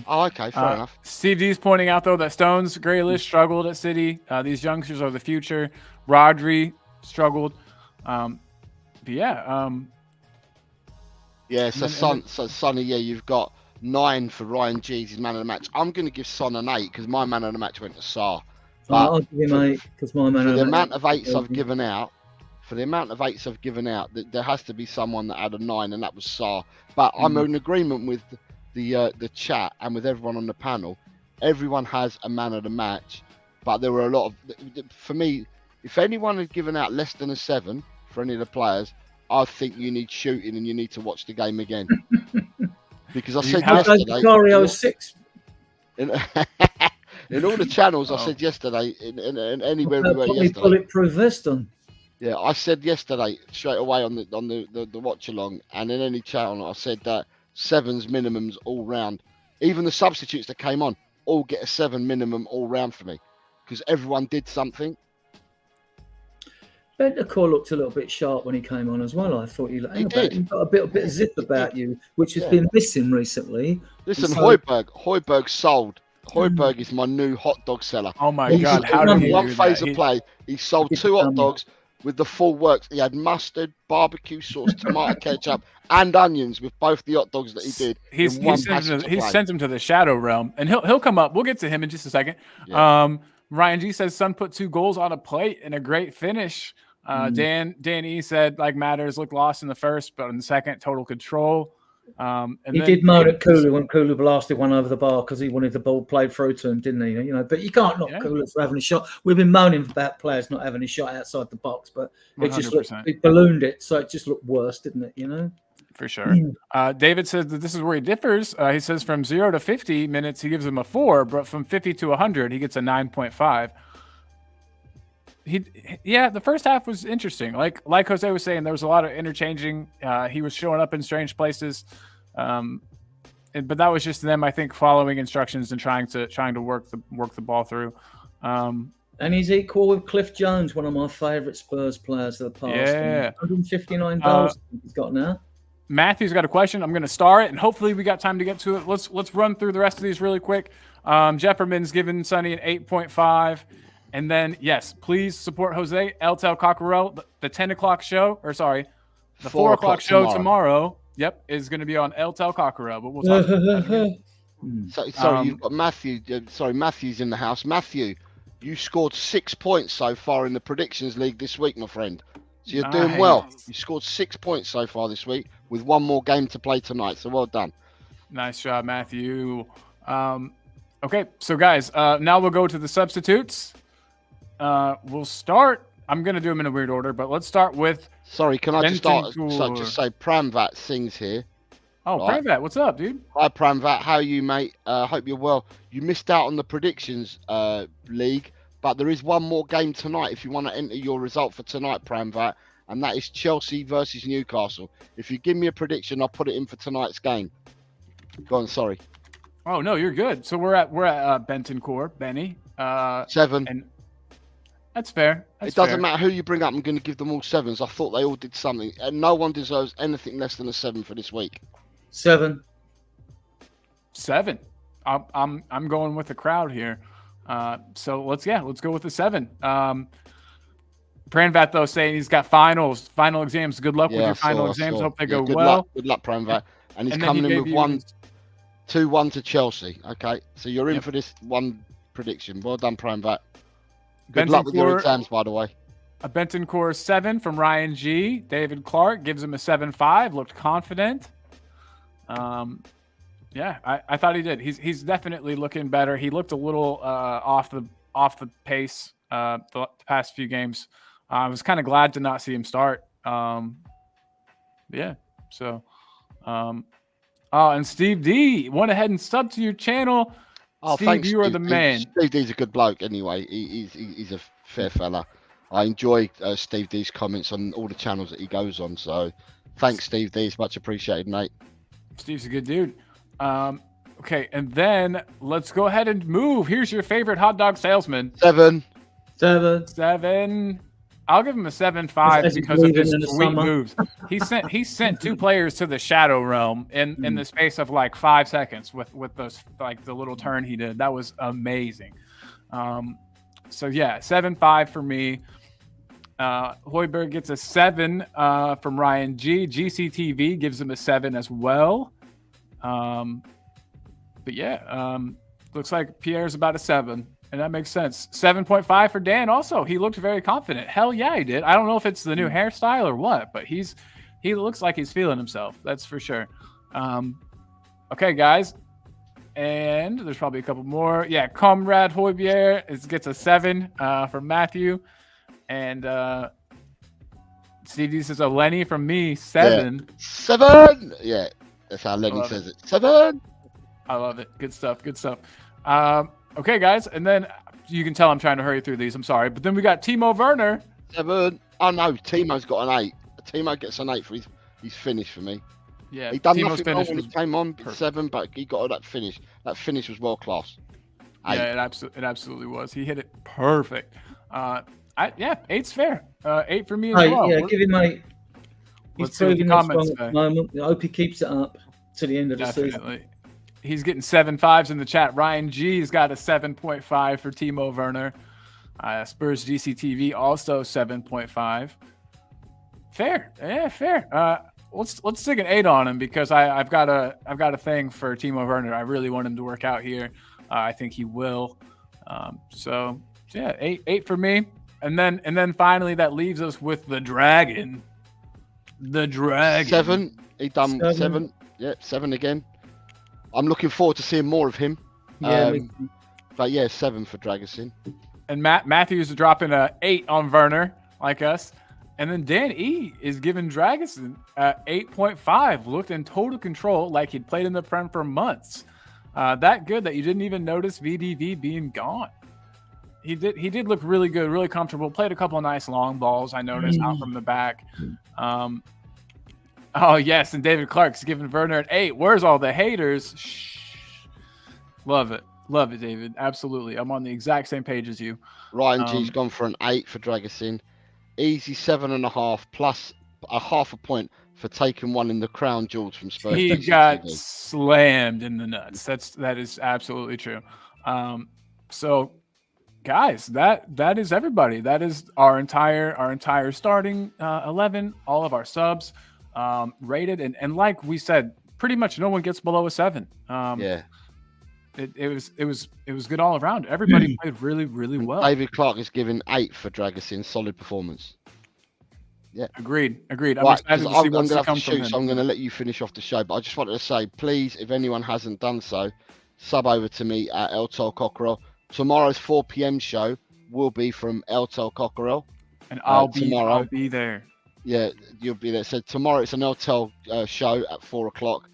[SPEAKER 3] Oh, okay, fair enough.
[SPEAKER 1] Steve D's pointing out, though, that Stones, Grealish struggled at City. These youngsters are the future. Rodri struggled. But yeah.
[SPEAKER 3] So Sonny, you've got 9 for Ryan G's his man of the match. I'm going to give Son an 8 because my man of the match went to Sarr.
[SPEAKER 2] I'll give him 8 because my man of the match.
[SPEAKER 3] For the amount of 8s I've given out, there has to be someone that had a 9, and that was Sarr. But I'm in agreement with the chat and with everyone on the panel. Everyone has a man of the match, but there were a lot of, for me, if anyone had given out less than a 7 for any of the players, I think you need shooting and you need to watch the game again. Because I said yesterday,
[SPEAKER 2] 6.
[SPEAKER 3] In all the channels, I said yesterday, in anywhere we were yesterday.
[SPEAKER 2] Bulletproof vest on.
[SPEAKER 3] Yeah, I said yesterday straight away on the watch along, and in any channel I said that 7s minimums all round. Even the substitutes that came on all get a 7 minimum all round for me because everyone did something.
[SPEAKER 2] Bentancur looked a little bit sharp when he came on as well. I thought he got a bit of zip about you, which has been missing recently.
[SPEAKER 3] Listen, Højbjerg sold. Højbjerg is my new hot dog seller.
[SPEAKER 1] Oh my God!
[SPEAKER 3] How did one phase of play? He sold 2 hot dogs with the full works. He had mustard, barbecue sauce, tomato ketchup, and onions with both the hot dogs that he did. He
[SPEAKER 1] sent him to the shadow realm, and he'll come up. We'll get to him in just a second. Yeah. Ryan G says Son put 2 goals on a plate and a great finish. Dan E said Matters looked lost in the first, but in the second, total control.
[SPEAKER 2] He did moan at Kulu when Kulu blasted one over the bar because he wanted the ball played through to him, didn't he? But you can't knock Kulu for having a shot. We've been moaning about players not having a shot outside the box, but it ballooned it, so it just looked worse, didn't it?
[SPEAKER 1] For sure. David says that this is where he differs. He says from 0 to 50 minutes, he gives him a 4, but from 50 to 100, he gets a 9.5. The first half was interesting. Like Jose was saying, there was a lot of interchanging. He was showing up in strange places, but that was just them, I think, following instructions and trying to work the ball through.
[SPEAKER 2] And he's equal with Cliff Jones, one of my favourite Spurs players of the past.
[SPEAKER 1] Yeah,
[SPEAKER 2] 159 goals he's got now.
[SPEAKER 1] Matthew's got a question. I'm going to star it, and hopefully we got time to get to it. Let's run through the rest of these really quick. Jefferman's given Sonny an 8.5. And then, yes, please support Jose, El Tel Cockerel, the 10 o'clock show, the 4 o'clock show tomorrow. Yep, is going to be on El Tel Cockerel, but we'll talk about that
[SPEAKER 3] Sorry, you've got Matthew. Matthew's in the house. Matthew, you scored 6 points so far in the Predictions League this week, my friend. So you're doing well. You scored 6 points so far this week with one more game to play tonight, so well done.
[SPEAKER 1] Nice job, Matthew. Okay, so guys, now we'll go to the substitutes. We'll start. I'm gonna do them in a weird order, but let's start with.
[SPEAKER 3] Sorry, can I just start? So
[SPEAKER 1] Bentancur.
[SPEAKER 3] just say Pramvat sings here.
[SPEAKER 1] Oh,
[SPEAKER 3] Right.
[SPEAKER 1] Pramvat, what's up, dude?
[SPEAKER 3] Hi Pramvat, how are you, mate? Hope you're well. You missed out on the predictions league, but there is one more game tonight if you want to enter your result for tonight, Pramvat, and that is Chelsea versus Newcastle. If you give me a prediction, I'll put it in for tonight's game. Go on, sorry.
[SPEAKER 1] Oh no, you're good. So we're at Bentancur, Benny.
[SPEAKER 3] 7.
[SPEAKER 1] And that's fair. That's
[SPEAKER 3] It doesn't
[SPEAKER 1] fair.
[SPEAKER 3] matter who you bring up. I'm going to give them all 7s. I thought they all did something, and no one deserves anything less than a 7 for this week.
[SPEAKER 2] 7.
[SPEAKER 1] 7. I'm going with the crowd here. So let's go with the 7. Pranvat though saying he's got final exams. Good luck with your final exams. Hope they go well.
[SPEAKER 3] Good luck, Pranvat. And he's
[SPEAKER 1] And then
[SPEAKER 3] coming
[SPEAKER 1] he
[SPEAKER 3] in
[SPEAKER 1] gave
[SPEAKER 3] with
[SPEAKER 1] you
[SPEAKER 3] 2-1 to Chelsea. Okay, so you're in
[SPEAKER 1] Yep.
[SPEAKER 3] for this one prediction. Well done, Pranvat. Good luck with your exams, by the way.
[SPEAKER 1] A Bentancur 7 from Ryan G. David Clark gives him a 7.5. Looked confident. Yeah, I thought he did. He's definitely looking better. He looked a little off the pace the past few games. I was kind of glad to not see him start. Yeah. So, and Steve D went ahead and subbed to your channel.
[SPEAKER 3] Oh,
[SPEAKER 1] Steve,
[SPEAKER 3] thanks,
[SPEAKER 1] you are
[SPEAKER 3] Steve
[SPEAKER 1] the
[SPEAKER 3] D.
[SPEAKER 1] man.
[SPEAKER 3] Steve D's a good bloke anyway. He's a fair fella. I enjoy Steve D's comments on all the channels that he goes on. So thanks, Steve D. It's much appreciated, mate.
[SPEAKER 1] Steve's a good dude. Okay, and then let's go ahead and move. Here's your favorite hot dog salesman.
[SPEAKER 3] 7.
[SPEAKER 1] 7. I'll give him a 7.5
[SPEAKER 2] As
[SPEAKER 1] because of
[SPEAKER 2] leaving
[SPEAKER 1] his
[SPEAKER 2] in the
[SPEAKER 1] sweet
[SPEAKER 2] summer.
[SPEAKER 1] moves. He sent 2 players to the Shadow Realm in the space of like 5 seconds with those like the little turn he did. That was amazing. So yeah, 7.5 for me. Hoiberg gets a 7 from Ryan G. GCTV gives him a 7 as well. But yeah, looks like Pierre's about a 7. And that makes sense. 7.5 for Dan. Also, he looked very confident. Hell yeah, he did. I don't know if it's the new hairstyle or what, but he looks like he's feeling himself. That's for sure. Okay, guys, and there's probably a couple more. Yeah, Comrade Hoibier gets a 7 from Matthew, and Steve D says a Lenny from me 7.
[SPEAKER 3] Yeah. 7. Yeah, that's how Lenny says it. 7.
[SPEAKER 1] I love it. Good stuff. Good stuff. Okay, guys, and then you can tell I'm trying to hurry through these. I'm sorry, but then we got Timo Werner.
[SPEAKER 3] 7. Oh no, Timo's got an 8. Timo gets an 8 for his finish for me.
[SPEAKER 1] Yeah,
[SPEAKER 3] He done
[SPEAKER 1] Timo's
[SPEAKER 3] nothing wrong
[SPEAKER 1] finish
[SPEAKER 3] when
[SPEAKER 1] was
[SPEAKER 3] he came on.
[SPEAKER 1] perfect.
[SPEAKER 3] 7, but he got that finish. That finish was world class. 8.
[SPEAKER 1] Yeah, it absolutely was. He hit it perfect. Yeah, 8's fair. 8 for me as well.
[SPEAKER 2] Yeah, give him 8. He's
[SPEAKER 1] Let's see what the
[SPEAKER 2] proving this
[SPEAKER 1] comments
[SPEAKER 2] strong at
[SPEAKER 1] say.
[SPEAKER 2] the moment. I hope he keeps it up to the end of the season.
[SPEAKER 1] Definitely. He's getting 7.5s in the chat. Ryan G's got a 7.5 for Timo Werner. Spurs GCTV also 7.5. Fair. Yeah, fair. Let's take an 8 on him because I've got a thing for Timo Werner. I really want him to work out here. I think he will. So yeah, 8 for me. And then finally that leaves us with the Dragon. The Dragon.
[SPEAKER 3] 7. He done
[SPEAKER 2] 7.
[SPEAKER 3] 7. Yeah, 7 again. I'm looking forward to seeing more of him.
[SPEAKER 2] Yeah,
[SPEAKER 3] But yeah, 7 for Dragosin.
[SPEAKER 1] And Matthews is dropping a 8 on Werner, like us. And then Dan E is giving Dragosin 8.5. Looked in total control, like he'd played in the Prem for months. That good that you didn't even notice VDV being gone. He did look really good, really comfortable. Played a couple of nice long balls, I noticed, out from the back. Oh, yes, and David Clark's giving Werner an 8. Where's all the haters? Shh. Love it. Love it, David. Absolutely. I'm on the exact same page as you.
[SPEAKER 3] Ryan G's gone for an 8 for Dragosin. Easy 7.5 plus a half a point for taking one in the crown jewels from Spurs.
[SPEAKER 1] He got slammed in the nuts. That is absolutely true. So, guys, that is everybody. That is our entire starting 11. All of our subs rated, and like we said, pretty much no one gets below a 7.
[SPEAKER 3] Yeah.
[SPEAKER 1] It was good all around. Everybody played really, really well.
[SPEAKER 3] David Clark is giving 8 for Dragosin. Solid performance. Yeah.
[SPEAKER 1] Agreed. I'm
[SPEAKER 3] Right,
[SPEAKER 1] excited to see
[SPEAKER 3] I'm
[SPEAKER 1] what's
[SPEAKER 3] going to
[SPEAKER 1] to
[SPEAKER 3] have
[SPEAKER 1] come
[SPEAKER 3] to
[SPEAKER 1] from
[SPEAKER 3] shoot,
[SPEAKER 1] him.
[SPEAKER 3] so I'm going to let you finish off the show. But I just wanted to say, please, if anyone hasn't done so, sub over to me at El Tel Cockerel. Tomorrow's 4 p.m. show will be from El Tel Cockerel.
[SPEAKER 1] And I'll
[SPEAKER 3] tomorrow.
[SPEAKER 1] be there.
[SPEAKER 3] Yeah, you'll be there. So tomorrow it's an El Tel show at 4 o'clock.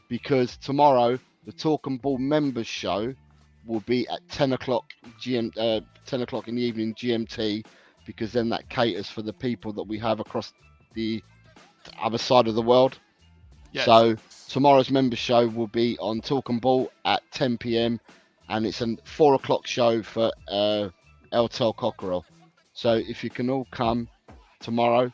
[SPEAKER 3] Because tomorrow the Talk and Ball members show will be at 10 o'clock 10 o'clock in the evening GMT, because then that caters for the people that we have across the other side of the world.
[SPEAKER 1] Yes.
[SPEAKER 3] So tomorrow's member show will be on Talk and Ball at 10 p.m. and it's a 4 o'clock show for El Tel Cockerel. So if you can all come tomorrow.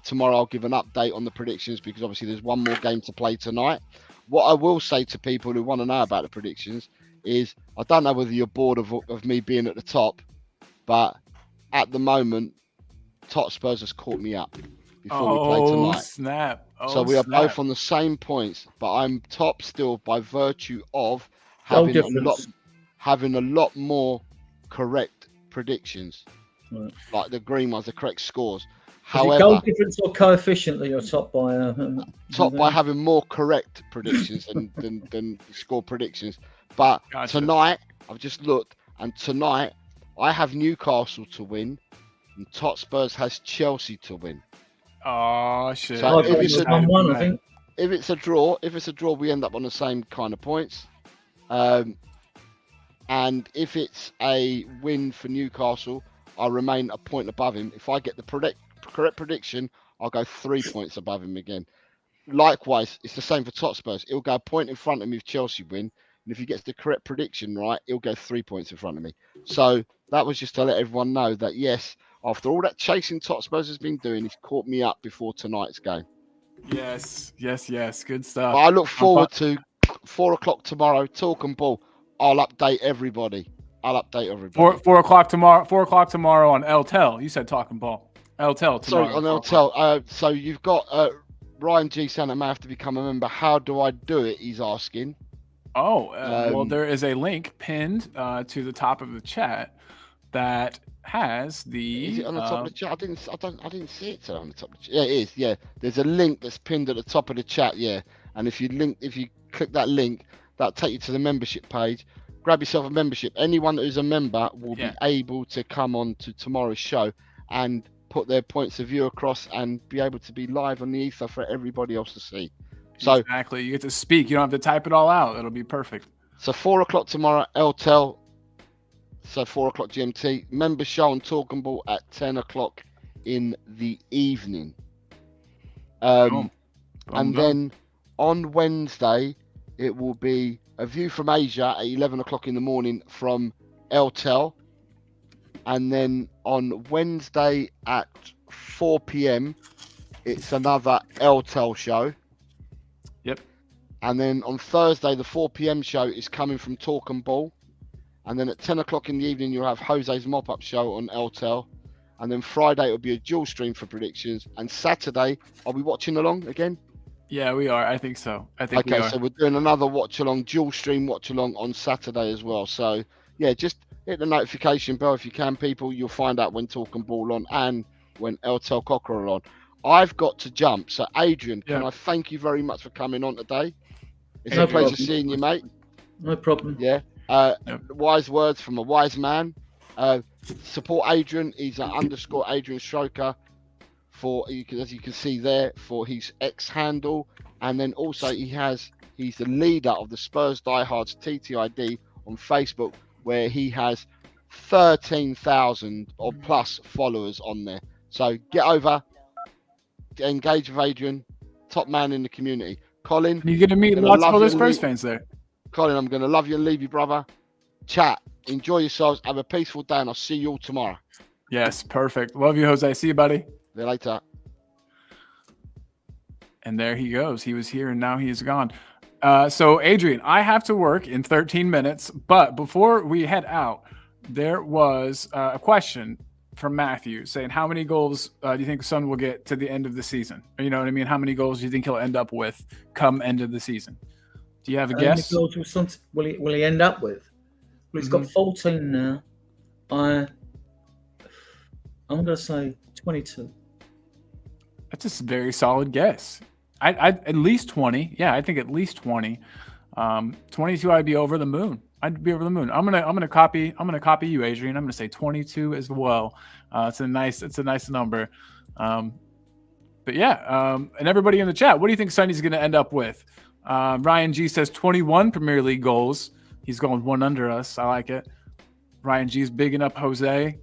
[SPEAKER 3] Tomorrow I'll give an update on the predictions, because obviously there's one more game to play tonight. What I will say to people who want to know about the predictions is, I don't know whether you're bored of me being at the top, but at the moment, Tot Spurs has caught me up before we play tonight.
[SPEAKER 1] Snap.
[SPEAKER 3] So we are both on the same points, but I'm top still by virtue of having a lot more correct predictions.
[SPEAKER 2] Right.
[SPEAKER 3] Like the green ones, the correct scores.
[SPEAKER 2] However, goal difference or coefficient that you're top by?
[SPEAKER 3] Top by having more correct predictions than score predictions. But tonight, I've just looked, and tonight I have Newcastle to win, and Tot Spurs has Chelsea to win.
[SPEAKER 1] Oh shit!
[SPEAKER 3] So if it's a draw, we end up on the same kind of points. And if it's a win for Newcastle, I remain a point above him. If I get the correct prediction, I'll go 3 points above him again. Likewise, it's the same for Tot Spurs. He'll go a point in front of me if Chelsea win, and if he gets the correct prediction right, he'll go 3 points in front of me. So that was just to let everyone know that, yes, after all that chasing Tot Spurs has been doing, he's caught me up before tonight's game.
[SPEAKER 1] Yes. Good stuff.
[SPEAKER 3] But I look forward to 4 o'clock tomorrow, Talk and Ball. I'll update everybody.
[SPEAKER 1] 4 o'clock tomorrow. 4 o'clock tomorrow on El Tel. You said Talk and Ball. El Tel tomorrow.
[SPEAKER 3] Sorry, on El Tel. So you've got Ryan G saying I may have to become a member. How do I do it? He's asking.
[SPEAKER 1] Well, there is a link pinned to the top of the chat that has the.
[SPEAKER 3] Is it on the top of the chat? I didn't see it on the top of the chat. Yeah, it is. Yeah, there's a link that's pinned at the top of the chat. Yeah, and if you click that link, that'll take you to the membership page. Grab yourself a membership. Anyone who's a member will be able to come on to tomorrow's show and put their points of view across and be able to be live on the ether for everybody else to see. So
[SPEAKER 1] exactly, you get to speak. You don't have to type it all out. It'll be perfect.
[SPEAKER 3] So 4 o'clock tomorrow, El Tel. So 4 o'clock GMT. Member show on Talk and Ball at 10 o'clock in the evening. And then on Wednesday, it will be a view from Asia at 11 o'clock in the morning from El Tel. And then on Wednesday at 4 p.m, it's another El Tel show.
[SPEAKER 1] Yep.
[SPEAKER 3] And then on Thursday, the 4 p.m. show is coming from Talk and Ball. And then at 10 o'clock in the evening, you'll have Jose's Mop-Up show on El Tel. And then Friday, it'll be a dual stream for predictions. And Saturday, are we watching along again?
[SPEAKER 1] Yeah, we are. I think so. We are.
[SPEAKER 3] So we're doing another watch-along, dual stream watch-along on Saturday as well. So, yeah, just hit the notification bell if you can, people. You'll find out when Talk and Ball on and when El Tel Cockerel on. I've got to jump. So, Adrian, can I thank you very much for coming on today? It's a pleasure seeing you, mate.
[SPEAKER 2] No problem.
[SPEAKER 3] Yeah. Wise words from a wise man. Support Adrian. He's an _ Adrian Stroker as you can see there, for his X handle. And then also he's the leader of the Spurs Diehards TTID on Facebook, where he has 13,000 or plus followers on there. So get over, engage with Adrian, top man in the community. Colin,
[SPEAKER 1] you're gonna meet lots of other Spurs fans there.
[SPEAKER 3] Colin, I'm gonna love you and leave you, brother. Chat, enjoy yourselves, have a peaceful day, and I'll see you all tomorrow.
[SPEAKER 1] Yes, perfect. Love you, Jose. See you, buddy.
[SPEAKER 3] See you later.
[SPEAKER 1] And there he goes. He was here and now he is gone. So, Adrian, I have to work in 13 minutes. But before we head out, there was a question from Matthew saying, how many goals do you think Son will get to the end of the season? Or, you know what I mean? How many goals do you think he'll end up with come end of the season? Do you have a guess?
[SPEAKER 2] How many goals will he end up with? Well, he's got 14 now. I'm going to say 22.
[SPEAKER 1] That's a very solid guess. I at least 20. Yeah, I think at least 20. 22, I'd be over the moon. I'd be over the moon. I'm gonna copy you, Adrian. I'm gonna say 22 as well. It's a nice number. But yeah, and everybody in the chat, what do you think Sonny's gonna end up with? Ryan G says 21 Premier League goals. He's going one under us. I like it. Ryan G's bigging up Jose.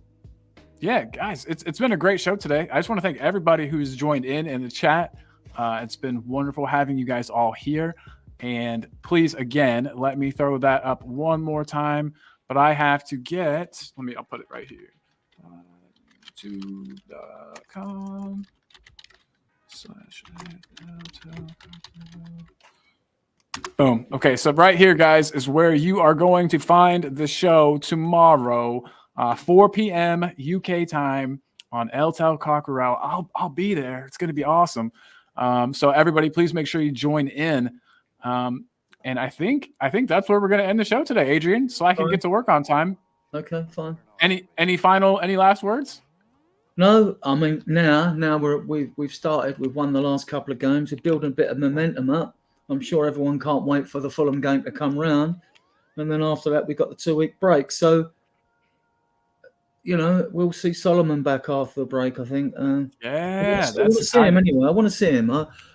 [SPEAKER 1] Yeah, guys, it's been a great show today. I just want to thank everybody who's joined in the chat. It's been wonderful having you guys all here. And please, again, let me throw that up one more time. But I have to get, I'll put it right here. YouTube.com/. Boom. Okay, so right here, guys, is where you are going to find the show tomorrow, 4 p.m. UK time on El Tel Cockerel. I'll be there. It's going to be awesome. So everybody, please make sure you join in. And I think that's where we're going to end the show today, Adrian, so I can get to work on time.
[SPEAKER 2] Okay, fine.
[SPEAKER 1] Any last words?
[SPEAKER 2] No, I mean now we've started. We've won the last couple of games. We're building a bit of momentum up. I'm sure everyone can't wait for the Fulham game to come round, and then after that we've got the 2-week break. So, we'll see Solomon back after the break. I think.
[SPEAKER 1] Yeah,
[SPEAKER 2] I want to see him anyway. I want to see him.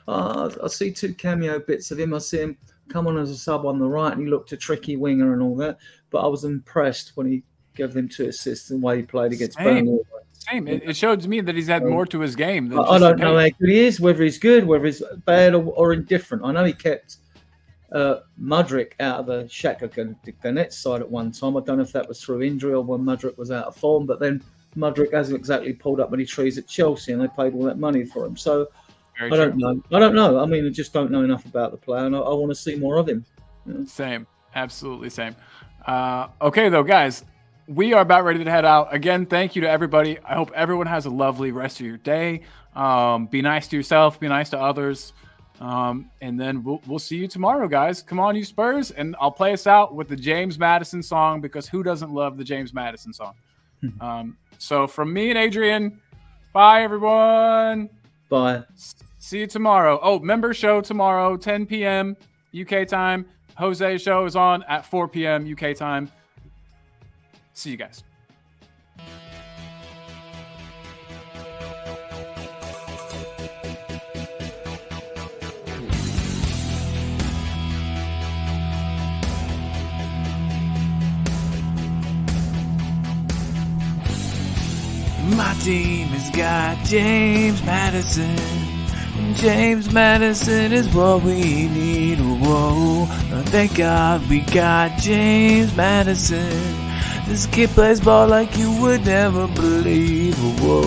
[SPEAKER 2] I see 2 cameo bits of him. I see him come on as a sub on the right, and he looked a tricky winger and all that. But I was impressed when he gave them 2 assists and the way he played against Burnley.
[SPEAKER 1] Same. It showed to me that he's had more to his game. Than
[SPEAKER 2] I don't know how good he is, whether he's good, whether he's bad or indifferent. I know he kept Mudryk out of the Shakhtar Donetsk side at one time. I don't know if that was through injury or when Mudryk was out of form, but then Mudryk hasn't exactly pulled up many trees at Chelsea, and they paid all that money for him. So I don't know. I mean, I just don't know enough about the player, and I want to see more of him.
[SPEAKER 1] Same. Absolutely same. Okay, though, guys. We are about ready to head out. Again, thank you to everybody. I hope everyone has a lovely rest of your day. Be nice to yourself. Be nice to others. And then we'll see you tomorrow, guys. Come on, you Spurs. And I'll play us out with the James Madison song, because who doesn't love the James Madison song? So from me and Adrian, bye, everyone.
[SPEAKER 2] Bye.
[SPEAKER 1] See you tomorrow. Oh, member show tomorrow, 10 p.m. UK time. Jose's show is on at 4 p.m. UK time. See you guys. My team has got James Madison. James Madison is what we need. Whoa, thank God we got James Madison. This kid plays ball like you would never believe. Whoa.